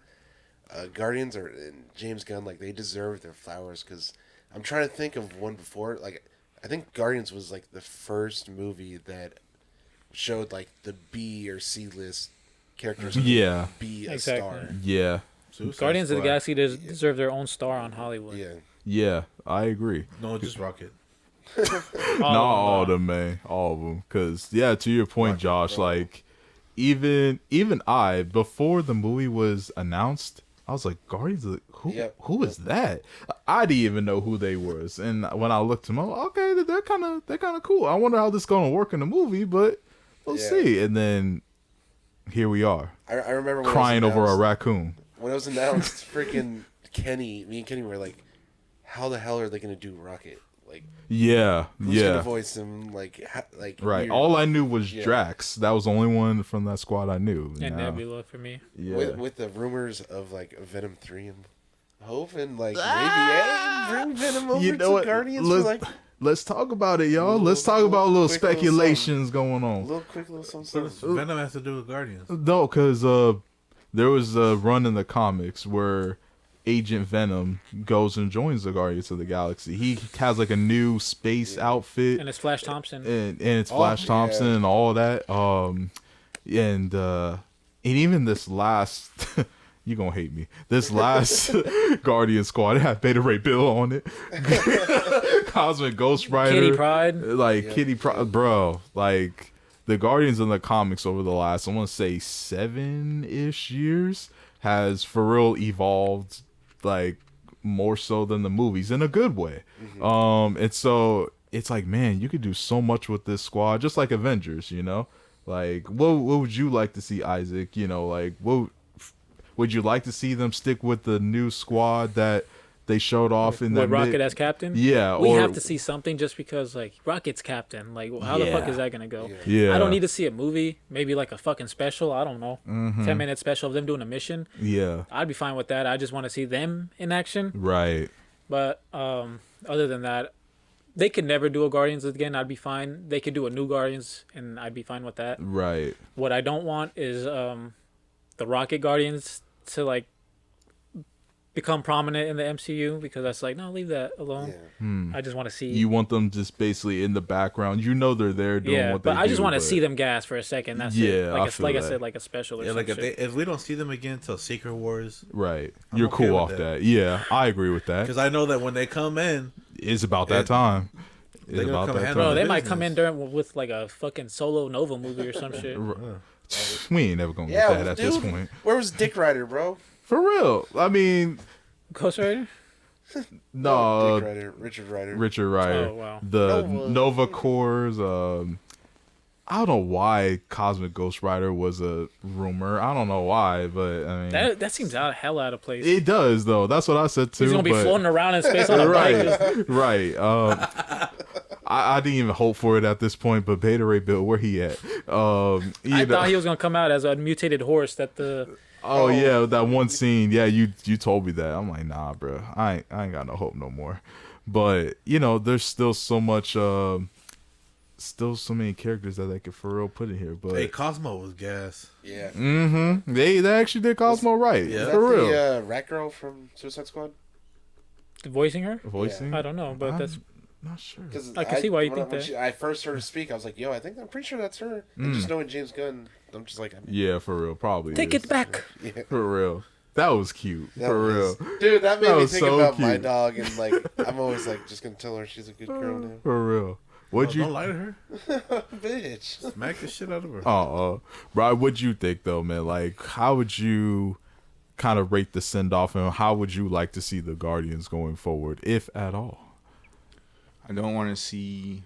F: Guardians or and James Gunn, like they deserve their flowers because I'm trying to think of one before. Like I think Guardians was like the first movie that showed like the B or C list characters. could
B: Yeah.
F: be a
D: Exactly.
F: star.
B: Yeah,
E: Suicide
D: Guardians of the
E: Squad.
D: Galaxy deserve their own star on Hollywood.
F: Yeah,
B: yeah, I agree.
E: No, just Rocket.
B: Not all of them, man, all of them. Cause yeah, to your point, Josh, like even I before the movie was announced, I was like, Guardians of who?
F: Yep.
B: Who is that? I didn't even know who they was, and when I looked them up, okay, they're kind of cool. I wonder how this is gonna work in the movie, but we'll
F: Yeah.
B: see. And then here we are,
F: I remember when it was
B: crying over a
F: announced-
B: raccoon.
F: When it was announced, freaking me and Kenny were like, "How the hell are they gonna do Rocket? Like,
B: Yeah,
F: who's
B: yeah.
F: gonna voice him? Like,
B: Right.
F: weird.
B: All I knew was
F: Yeah.
B: Drax. That was the only one from that squad I knew.
D: And
B: Now-
D: Nebula for me.
B: Yeah.
F: with the rumors of like Venom 3 and Hope and like maybe bring Venom over
B: You know
F: to
B: what?
F: Guardians for like
B: Let's talk about it, y'all. Let's talk about a little
F: quick little
B: speculations going
F: a
B: on.
F: little quick little
E: What does
F: something.
E: Venom has to do with Guardians?
B: No, because there was a run in the comics where Agent Venom goes and joins the Guardians of the Galaxy. He has like a new space outfit,
D: And it's Flash Thompson.
B: and it's Flash Thompson
F: yeah.
B: and all that. And even this last, you gonna hate me. This last Guardian squad, it had Beta Ray Bill on it, Cosmic Ghost Rider,
D: Kitty Pryde.
B: like Kitty Pryde, bro. Like the Guardians in the comics over the last, I want to say 7-ish years, has for real evolved like more so than the movies in a good way. And so it's like, man, you could do so much with this squad, just like Avengers, you know. Like, what would you like to see, Isaac? You know, like, what would you like to see them stick with the new squad that they showed off in
D: With
B: that
D: Rocket
B: mid-
D: as captain.
B: Yeah,
D: we
B: or-
D: have to see something just because like Rocket's captain. Like how the fuck
B: Yeah.
D: is that gonna go?
B: Yeah.
D: I don't need to see a movie. Maybe like a fucking special. I don't know. 10-minute special of them doing a mission.
B: Yeah,
D: I'd be fine with that. I just want to see them in action.
B: right.
D: But other than that, they could never do a Guardians again. I'd be fine. They could do a new Guardians, and I'd be fine with that.
B: Right.
D: What I don't want is the Rocket Guardians to like become prominent in the MCU because that's like, no, leave that alone.
F: Yeah.
D: I just want to see.
B: You want them just basically in the background. You know they're there doing
D: yeah,
B: what they
D: but
B: do.
D: I just want to
B: but-
D: see them gas for a second. That's
B: Yeah,
D: it. Like,
B: I
D: I
B: feel that.
D: said, like a special or
E: Yeah,
D: some
E: like
D: shit.
E: if we don't see them again until Secret Wars,
B: Right.
E: I'm
B: You're
E: okay
B: cool
E: with
B: off
E: that.
B: that. Yeah, I agree with that.
E: because I know that when they come in,
B: It's about that
E: It-
B: time. It's
E: They're gonna
B: about
E: come
B: that
E: handle
D: Bro,
B: time.
D: they
E: the
D: might come in
E: business.
D: during with like a fucking solo Nova movie or some shit.
B: We ain't never gonna
F: Yeah,
B: get that at this
F: dude.
B: point.
F: Where was Dick Rider, bro?
B: For real. I mean,
D: Ghost Rider?
B: no,
F: Dick Rider, Richard Rider.
B: Richard Rider.
D: Oh, wow.
B: The
F: Nova.
B: Nova Cores. I don't know why Cosmic Ghost Rider was a rumor. I don't know why, but I mean,
D: That seems hell out of place.
B: it does though. That's what I said too.
D: He's gonna be
B: but-
D: floating around in space on a bike.
B: right, right. I didn't even hope for it at this point, but Beta Ray Bill, where he at?
D: I thought he was gonna come out as a mutated horse that the
B: Oh yeah, that one scene. Yeah, you told me that. I'm like, nah, bro. I ain't got no hope no more. But you know, there's still so much, still so many characters that they could for real put in here. But
E: hey, Cosmo was gas.
F: Yeah.
B: they actually did Cosmo right,
E: Yeah.
F: Is that
B: for real.
F: the Rat Girl from Suicide Squad?
D: voicing her.
B: Voicing,
D: I don't know, but that's
B: not sure.
F: Because
D: I can see why you think that.
F: I first heard her speak, I was like, "Yo, I'm pretty sure that's her." And just knowing James Gunn, I'm just like,
B: Yeah, for real, probably.
D: take
B: is.
D: it back.
F: yeah.
B: For real. That was cute.
F: That
B: for
F: was-
B: real.
F: dude. That made
B: That
F: me
B: was
F: think
B: so
F: about my
B: cute.
F: dog, and like, I'm always like, just gonna tell her she's a good girl now.
B: For real. What'd
E: Don't
B: you?
E: lie to her.
F: Bitch.
E: Smack the shit out of her.
B: Bro, what'd you think though, man? Like, how would you kind of rate the send off, and how would you like to see the Guardians going forward, if at all?
C: I don't want to see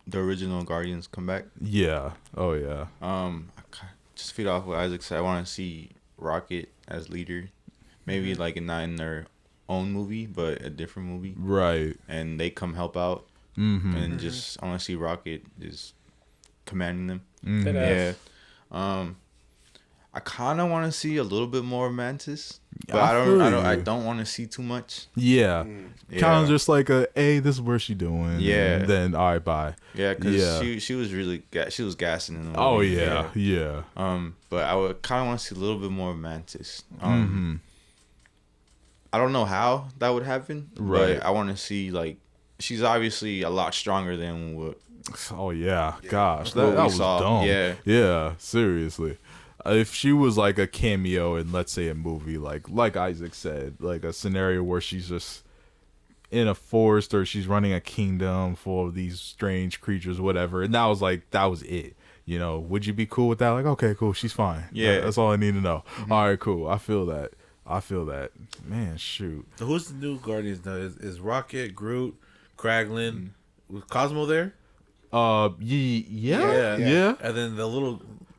C: the original Guardians come back.
B: Yeah. Oh yeah.
C: Just feed off what Isaac said. I want to see Rocket as leader, maybe like not in their own movie, but a different movie,
B: Right.
C: and they come help out, and just I want to see Rocket just commanding them.
D: Dead ass.
C: Yeah. I kind of want to see a little bit more of Mantis, but
B: I feel
C: I
B: you.
C: don't want to see too much.
B: Yeah.
C: Yeah.
B: Kind of just like hey, this is where she doing.
C: Yeah.
B: And then all right, bye.
C: Yeah, because
B: Yeah.
C: she was really she was gassing in the movie.
B: Oh yeah. Yeah.
C: But I would kind of want to see a little bit more of Mantis.
B: Mm-hmm.
C: I don't know how that would happen,
B: Right.
C: but I want to see like she's obviously a lot stronger than what.
B: Oh yeah. Gosh,
C: What
B: that
C: we
B: was
C: saw.
B: dumb.
C: Yeah.
B: Yeah. Seriously. If she was like a cameo in, let's say, a movie, like Isaac said, like a scenario where she's just in a forest or she's running a kingdom full of these strange creatures, whatever, and that was it. You know, would you be cool with that? Like, okay, cool, she's fine.
C: Yeah.
B: That's all I need to know. All right, cool. I feel that. Man, shoot.
E: So who's the new Guardians now? Is Rocket, Groot, Kraglin, was Cosmo there?
B: Yeah.
E: And then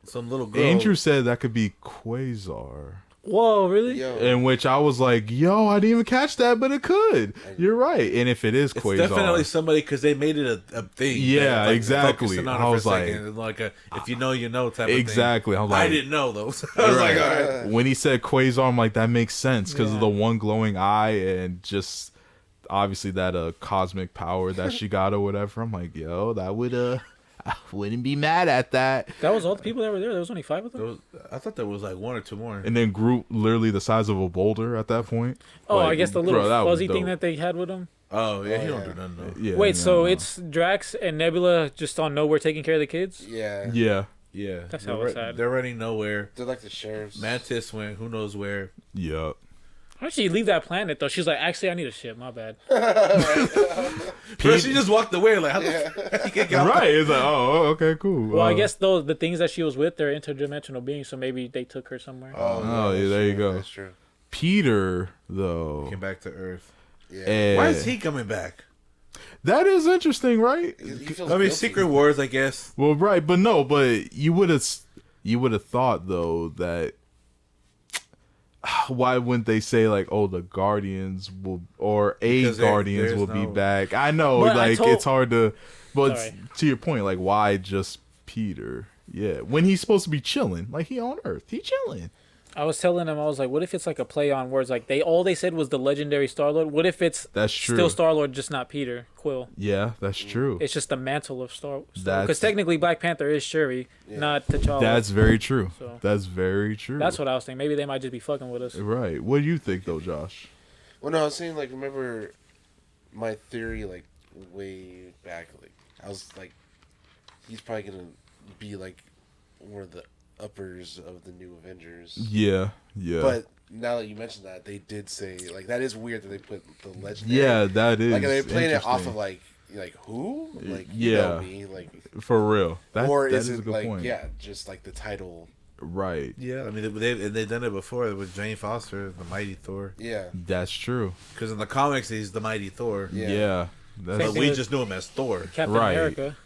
E: some little girl.
B: Andrew said that could be Quasar.
D: Whoa, really?
F: Yo,
B: In which I was like, yo, I didn't even catch that, but it could. You're right. And if it is
E: It's
B: Quasar.
E: definitely somebody because they made it a thing.
B: Yeah,
E: Like,
B: exactly.
E: focusing on it
B: I
E: for a
B: was like-
E: second. It's like a if you know, you know type of
B: Exactly. I
E: thing.
B: was like,
E: I didn't know though. So I was like, all right.
B: when he said Quasar, I'm like, that makes sense because of the one glowing eye and just obviously that cosmic power that she got or whatever. I'm like, yo, that would I wouldn't be mad at that.
D: That was all the people that were there. There was only 5 of them.
E: I thought there was like one or two more.
B: And then Groot, literally the size of a boulder at that point.
D: Oh,
B: Like,
D: I guess the little
B: bro, that was
D: fuzzy thing
B: dope.
D: that they had with them.
E: Oh yeah, he
F: Oh,
E: don't
F: yeah.
E: do nothing though.
B: Yeah,
D: Wait, so
B: no.
D: it's Drax and Nebula just on nowhere taking care of the kids?
F: yeah.
B: Yeah.
E: Yeah,
D: That's
E: they're,
D: hella sad.
E: They're running nowhere.
F: They're like the sheriffs.
E: Mantis went who knows where.
B: Yeah.
D: How did she leave that planet though? She's like, actually, I need a ship. My bad.
E: First, she just walked away like, how the fuck you get out?
B: Right. It's like, oh, okay, cool.
D: Well, I guess the things that she was with, they're interdimensional beings, so maybe they took her somewhere.
B: Oh, yeah,
F: that's
B: there you
F: true,
B: go.
F: That's true.
B: Peter, though.
E: Came back to Earth.
F: Yeah.
B: eh,
E: Why is he coming back?
B: That is interesting, right?
F: He feels
E: I mean,
F: guilty.
E: Secret Wars, I guess.
B: Well, right, but no, but you would have thought though that why wouldn't they say like, oh, the Guardians will or
E: Because
B: Guardians
E: there's
B: will be
E: no-
B: back? I know,
D: But
B: like it's hard to, but
D: Sorry.
B: to your point, like why just Peter? Yeah, when he's supposed to be chilling, like he on Earth, he chilling.
D: I was telling him, I was like, what if it's like a play on words? Like all they said was the legendary Star-Lord. What if it's
B: That's true.
D: still Star-Lord, just not Peter Quill?
B: Yeah, that's true.
D: It's just the mantle of Star.
B: That's-
D: Because technically Black Panther is Shuri, not T'Challa.
B: That's very true.
D: So-
B: That's very true.
D: That's what I was thinking. Maybe they might just be fucking with us.
B: Right. What do you think though, Josh?
F: Well, no, I was saying like remember my theory like way back. Like I was like, he's probably gonna be like one of the uppers of the new Avengers.
B: Yeah, yeah.
F: But now that you mentioned that, they did say like that is weird that they put the legendary.
B: yeah, that is
F: like are they playing it off
B: interesting.
F: of like who? Like
B: Yeah.
F: you know me, like
B: For real. That,
F: or
B: that
F: is
B: a
F: it
B: good
F: like
B: point.
F: yeah, just like the title?
B: Right.
E: Yeah, I mean they've done it before with Jane Foster, the Mighty Thor.
F: Yeah,
B: That's true.
E: Because in the comics he's the Mighty Thor.
F: Yeah.
B: Yeah.
E: But
B: That's
D: Same
E: we
D: thing
E: just knew him as Thor.
D: Captain
B: Right.
D: America.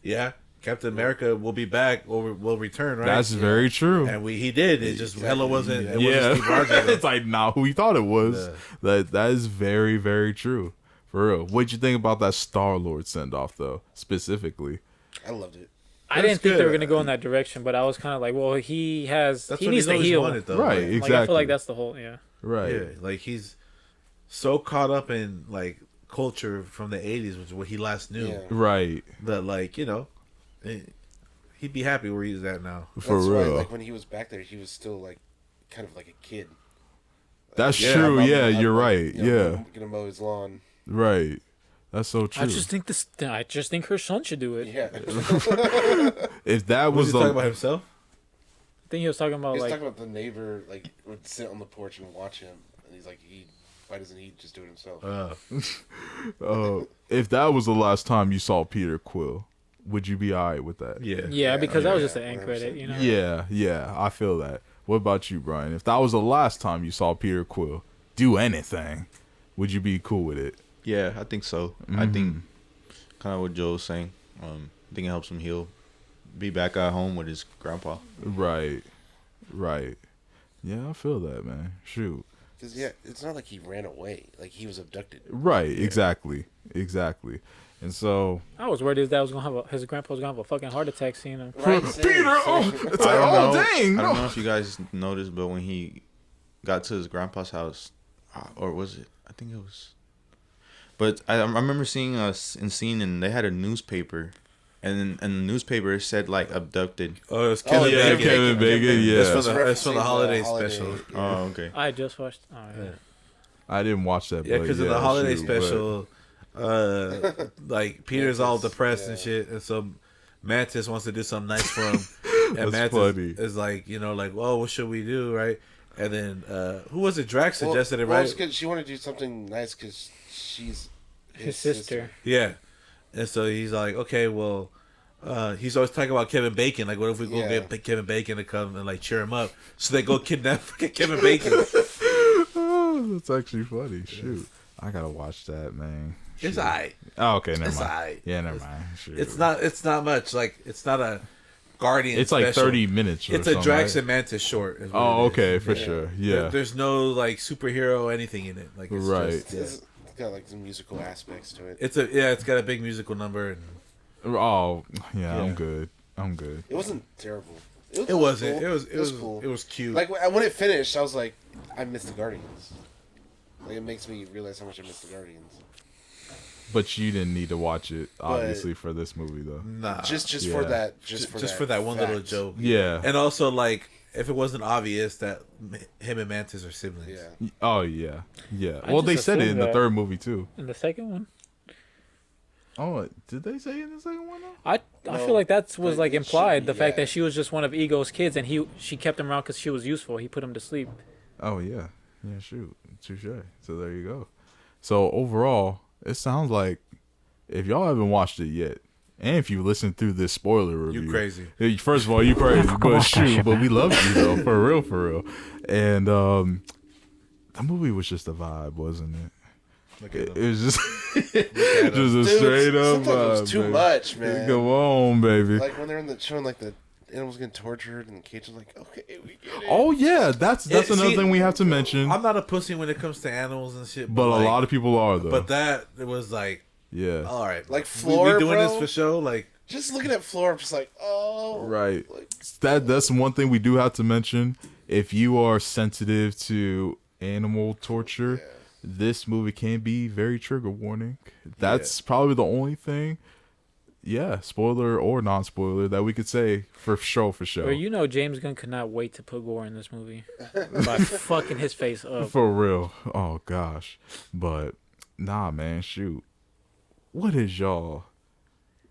E: Yeah, Captain America will be back. Will return. Right.
B: that's very true.
E: And he did. It just hella wasn't. It
B: Yeah.
E: wasn't Steve Rogers.
B: It's like not who he thought it was. That is very, very true. For real. What'd you think about that Star-Lord send off though, specifically?
F: I loved it.
D: I didn't think they
E: good.
D: were gonna go in that direction, but I was kind of like, well, he
E: That's
D: needs
E: what he's
D: to
E: always
D: heal.
E: wanted, though.
B: Right,
E: Like,
B: exactly.
D: Like I feel like that's the whole
B: Right.
E: Yeah, like he's so caught up in like culture from the '80s, which is what he last knew.
F: Yeah.
B: Right.
E: That like he'd be happy where he's at now.
B: For
F: That's
B: real.
F: Why, like when he was back there, he was still like kind of like a kid.
B: That's
E: Yeah,
B: true.
F: I'm-
B: Yeah,
F: I'm,
B: you're
F: like,
B: right.
F: you know,
B: Yeah.
F: I'm gonna mow his lawn.
B: Right. That's so true.
D: I just think her son should do it.
F: Yeah,
B: If that
E: Was
B: was
E: he talking
B: the
E: about himself?
D: I think he was talking about
F: he's
D: like
F: talking about the neighbor like would sit on the porch and watch him, and he's like, why doesn't he just do it himself?
B: if that was the last time you saw Peter Quill, would you be alright with that?
E: Yeah.
D: yeah, because that was just
F: yeah,
D: an end
F: 100%.
D: credit, you know.
B: Yeah, I feel that. What about you, Brian? If that was the last time you saw Peter Quill do anything, would you be cool with it?
C: Yeah, I think so. I think kind of what Joe was saying. I think it helps him heal, be back at home with his grandpa.
B: Right. Yeah, I feel that, man. Shoot.
F: Because yeah, it's not like he ran away; like he was abducted.
B: Right, exactly. And so
D: I was worried his dad was gonna have his grandpa was gonna have a fucking heart attack seeing him.
F: Right,
B: Peter, oh, it's like,
C: I don't
B: oh
C: know.
B: dang,
C: I don't know
B: no.
C: if you guys noticed, but when he got to his grandpa's house, or was it? I think it was. But I remember seeing us in scene, and they had a newspaper, and the newspaper said like abducted.
E: Oh, it's
F: Oh,
E: Kevin
F: yeah,
E: Bacon.
B: Kevin Bacon, yeah.
E: It's from the holiday special.
C: Oh, okay.
D: I just watched. Oh yeah.
B: I didn't watch that.
E: Yeah,
B: but
E: because in the holiday
B: shoot, but-
E: special, like Peter's all depressed and shit, and so Mantis wants to do something nice for him, and
B: That's
E: Mantis
B: funny.
E: is like, like, oh, what should we do, right? And then who was it? Drax suggested it,
F: Well,
E: right?
F: it's 'cause she wanted to do something nice because she's
D: His sister.
E: Yeah, and so he's like, okay, well, he's always talking about Kevin Bacon. Like, what if we go
F: Yeah.
E: get Kevin Bacon to come and like cheer him up? So they go kidnap Kevin Bacon.
B: Oh, that's actually funny. Shoot, I gotta watch that, man.
E: It's
B: Shoot.
E: alright.
B: Oh, okay, never
E: It's
B: mind.
E: alright.
B: Yeah, never mind. Shoot.
E: It's not much. Like, it's not a Guardian.
B: It's like
E: special.
B: 30 minutes. Or
E: It's a
B: something,
E: Drax
B: right?
E: and Mantis short. is what
B: Oh,
E: it is.
B: okay, for sure. Yeah.
E: There's no like superhero anything in it. Like, it's
B: Right.
E: Just,
F: It's got like some musical aspects to it.
E: It's got a big musical number. And
B: Oh, yeah, I'm
E: Yeah.
B: good.
F: It wasn't terrible.
E: it wasn't.
F: cool.
E: It was
F: cool.
E: It was cute.
F: Like when it finished, I was like, I missed the Guardians. Like it makes me realize how much I missed the Guardians.
B: But you didn't need to watch it, obviously, for this movie, though.
E: nah.
F: Just
B: Yeah.
F: for that.
E: just
F: for
E: for that one little
F: fact.
E: joke.
B: Yeah.
E: And also like if it wasn't obvious that him and Mantis are siblings.
F: Yeah.
B: Oh, yeah. Yeah.
D: I
B: Well, they
D: just
B: said it in
D: assumed
B: the
D: that.
B: third movie, too.
D: In the second one,
B: Oh, did they say it in the second one, though?
D: I
F: No,
D: feel like that was
F: but
D: like
F: it
D: implied.
F: should
D: The
F: be,
D: fact
F: yeah.
D: that she was just one of Ego's kids, and she kept him around because she was useful. He put him to sleep.
B: Oh, yeah. Yeah, shoot. Touche. So there you go. So overall, it sounds like if y'all haven't watched it yet, and if you listened through this spoiler review,
E: You crazy.
B: First of all, you crazy, but shoot, but we love you though, for real. And the movie was just a vibe, wasn't it?
E: Look at
B: It
E: them.
B: was just, just a
F: Dude,
B: straight up
F: sometimes it was
B: vibe,
F: too
B: baby.
F: much, man.
B: Come on, baby.
F: Like when they're showing like the animals getting tortured and the cage was like, okay, we get it.
B: Oh yeah, that's another thing we have to mention.
E: I'm not a pussy when it comes to animals and shit,
B: but
E: like,
B: a lot of people are though.
E: But that it was like,
B: yeah,
E: all right,
F: Like
E: we
F: Floor,
E: doing
F: bro?
E: this for show, like.
F: Just looking at Floor, I'm just like, oh.
B: right.
F: Like,
B: That's one thing we do have to mention. If you are sensitive to animal torture, this movie can be very trigger warning. That's probably the only thing, spoiler or non-spoiler, that we could say for show.
D: Or you know James Gunn could not wait to put gore in this movie by fucking his face up.
B: For real. Oh gosh. But nah, man, shoot. What is y'all?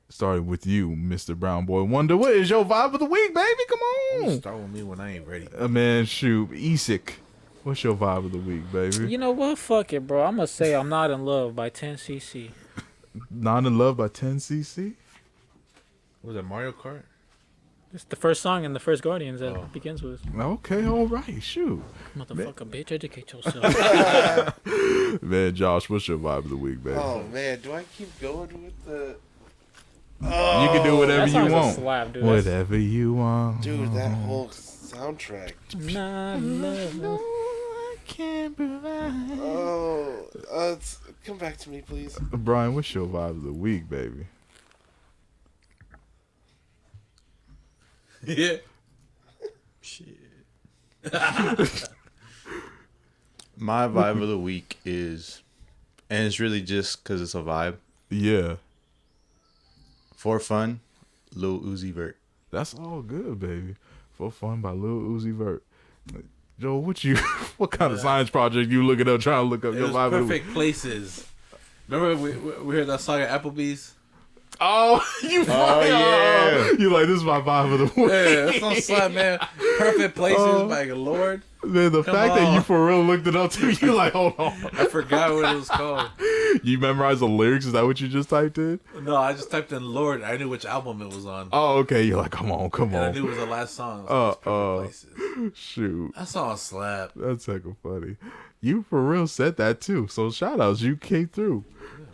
B: Starting with you, Mr. Brown Boy Wonder. What is your vibe of the week, baby? Come on.
E: Start with me when I ain't ready.
B: Man, shoot. Issac, what's your vibe of the week, baby?
D: You know what? Fuck it, bro. I'm gonna say I'm Not in Love by 10cc.
B: Not in Love by 10cc?
E: Was it Mario Kart?
D: It's the first song in the first Guardians that begins with
B: Okay, all right. Shoot.
D: "Motherfucker, bitch, educate yourself."
B: Man, Josh, what's your vibe of the week, baby?
F: oh, man, do I keep going with the...
B: You can do whatever
D: That
B: you
D: song's a
B: want.
D: slap, dude.
B: Whatever you want.
F: Dude, that whole soundtrack.
D: Not in love.
B: I can't provide.
F: Oh, come back to me, please.
B: Brian, what's your vibe of the week, baby?
E: Yeah.
C: My vibe of the week is, and it's really just because it's a vibe.
B: Yeah.
C: For fun, Lil Uzi Vert.
B: That's all good, baby. For Fun by Lil Uzi Vert. Joe, what kind of science project you looking up trying to look up
E: It
B: your
E: was
B: vibe of the week?
E: Perfect Places. Remember we heard that song at Applebee's?
B: Oh, you
C: yeah.
B: You like, this is my vibe of the week.
E: Yeah, that's on slap, man. Perfect Places by Lord.
B: Man, the
E: Come
B: fact that you
E: on.
B: for real looked it up too, you like, hold on.
E: I forgot what it was called.
B: You memorized the lyrics? Is that what you just typed in?
E: No, I just typed in Lord. I knew which album it was on.
B: Oh, okay. You're like, come on.
E: And I knew it was the last song. So it was Perfect Places.
B: Shoot.
E: That song slap.
B: That's hecka funny. You for real said that too. So shout outs. You came through.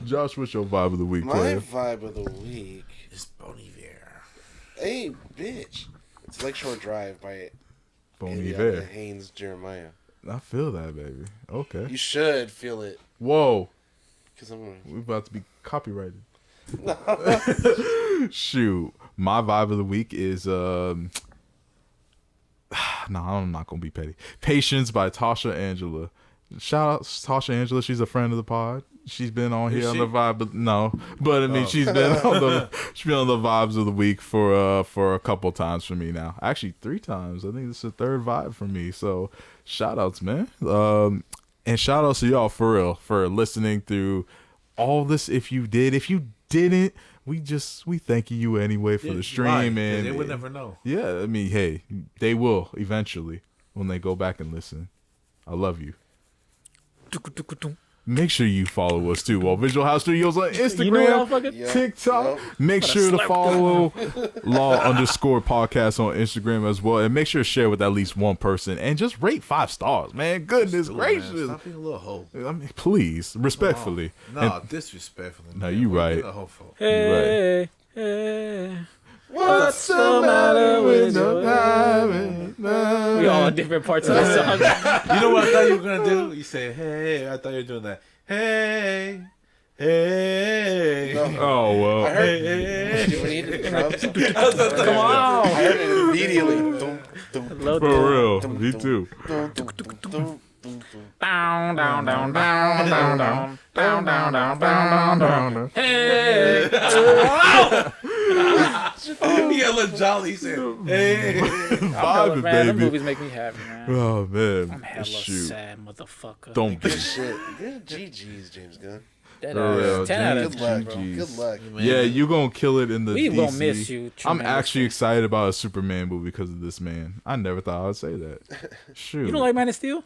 B: Josh, what's your vibe of the week,
F: My
B: player?
F: vibe of the week.
E: It's Bon Iver.
F: Hey, bitch. It's Lakeshore Drive by
B: Bon
F: Indiana
B: Iver.
F: Haynes Jeremiah.
B: I feel that, baby. Okay.
F: You should feel it.
B: Whoa.
F: Because I'm going
B: We're about to be copyrighted. Shoot. My vibe of the week is no, I'm not gonna be petty. Patience by Tasha Angela. Shout out to Tasha Angela. She's a friend of the pod. She's been on here on the vibe, but no. But I mean, she's been on the vibes of the week for a couple times for me now. Actually, 3 times. I think this is the 3rd vibe for me. So shout outs, man. And shout outs to y'all for real for listening through all this. If you didn't, we thank you anyway for the stream, and
E: they would never know.
B: Yeah, I mean, hey, they will eventually when they go back and listen. I love you. Make sure you follow us too. Visual House Studios on Instagram,
D: You know what I'll fucking...
F: Yep.
B: TikTok. Make sure to follow Law_podcast on Instagram as well, and make sure to share with at least one person, and just rate 5 stars, man. Goodness gracious,
E: Man, stop being a little hoe.
B: I mean, please, respectfully.
E: No, disrespectfully.
B: No,
E: man.
B: you
E: We're
B: right.
E: being a hoe for.
D: Hey, hey.
B: What's the matter with your
D: We all on different parts of the song.
E: You know what I thought you were gonna do? You say, "Hey," I thought you were doing that. Hey, hey.
B: Oh well.
F: I heard.
E: Hey.
F: Do we need the drums?
D: Come on.
F: I heard it immediately. Dum, dum,
D: Love
B: For
D: that.
B: real,
F: dum,
B: me
F: dum,
B: too.
F: dum, dum, dum, dum, dum.
D: Down, down, down, down, down, down, down, down, down, down, down. Hey.
E: Yeah, look jolly. He said, "Hey."
B: Vibing,
D: Man, them
B: baby.
D: movies make me happy, man.
B: Oh man,
D: I'm hella
B: shoot.
D: sad, motherfucker.
B: Don't be.
F: Good shit. Good GG's, James Gunn.
D: That
B: For real,
D: 10 out of
F: Good
D: 10,
F: luck.
D: bro.
B: Jeez.
F: Good luck.
B: Yeah, you gonna kill it in the
D: We
B: DC.
D: gonna miss you
B: I'm
D: tremendously.
B: actually excited about a Superman movie because of this man. I never thought I'd say that. Shoot.
D: You don't like Man of Steel?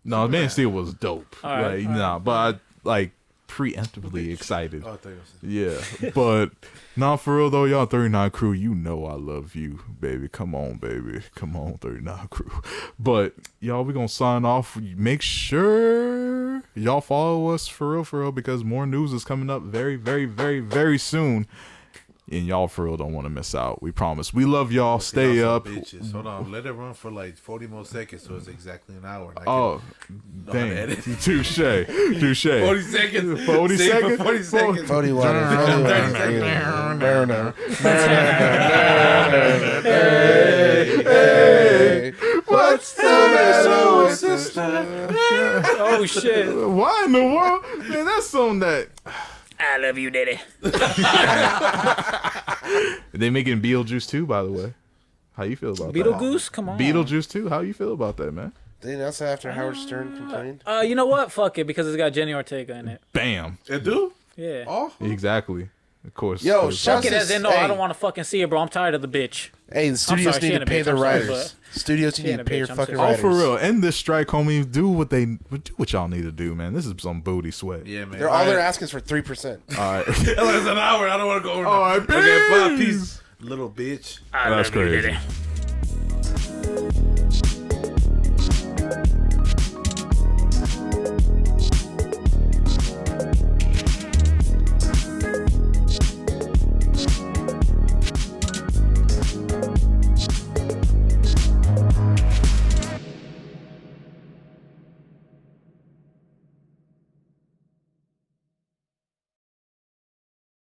B: No, Man of Steel was dope.
D: All right,
B: Like,
D: all right.
B: nah, but I like preemptively excited.
E: Oh, I thought you were
B: Yeah, but nah, for real though, y'all 39 crew, you know I love you, baby. Come on, baby. Come on, 39 crew. But y'all, we gonna sign off. Make sure y'all follow us for real, because more news is coming up very, very, very, very soon. and y'all for real don't want to miss out. We promise. We love y'all. Stay
E: Y'all
B: up.
E: some bitches. Hold on, let it run for like 40 more seconds, so it's exactly an hour. And I
B: Oh,
E: can know how to
B: dang.
E: edit.
B: Touche. 40
E: seconds.
B: 40
E: Save
B: seconds.
E: For 40 seconds.
F: 41.
B: What's the matter,
F: sister?
D: Oh shit!
B: Why in the world? Man, that's something that...
D: I love you, Daddy.
B: They making Beetlejuice 2, by the way. How you feel about that?
D: Beetlejuice, come on.
B: Beetlejuice 2, how you feel about that, man?
F: They announced that after Howard Stern complained.
D: You know what? Fuck it, because it's got Jenny Ortega in it.
B: Bam.
E: It do?
D: Yeah.
E: Oh,
B: Exactly. Of course.
F: Yo,
B: Of course.
F: shout-
D: Fuck it, as in, no,
F: Hey.
D: I don't want to fucking see it, bro. I'm tired of the bitch.
F: Hey, the studios
D: sorry, she
F: need
D: ain't
F: to
D: a
F: pay
D: bitch,
F: their
D: I'm sorry,
F: writers.
D: but
F: Studios
D: she
F: need
D: ain't
F: to
D: a
F: pay your
D: bitch, I'm
F: fucking
D: sorry.
B: Oh,
F: writers.
B: for real. End this strike, homie. Do what y'all need to do, man. This is some booty sweat.
E: yeah, man.
F: They're asking is for 3%.
B: All right.
E: It's an hour. I don't want to go over.
B: All right,
E: Okay, bye,
B: peace.
E: peace. Little bitch.
D: I
B: That's
D: love you,
B: crazy.
D: Daddy.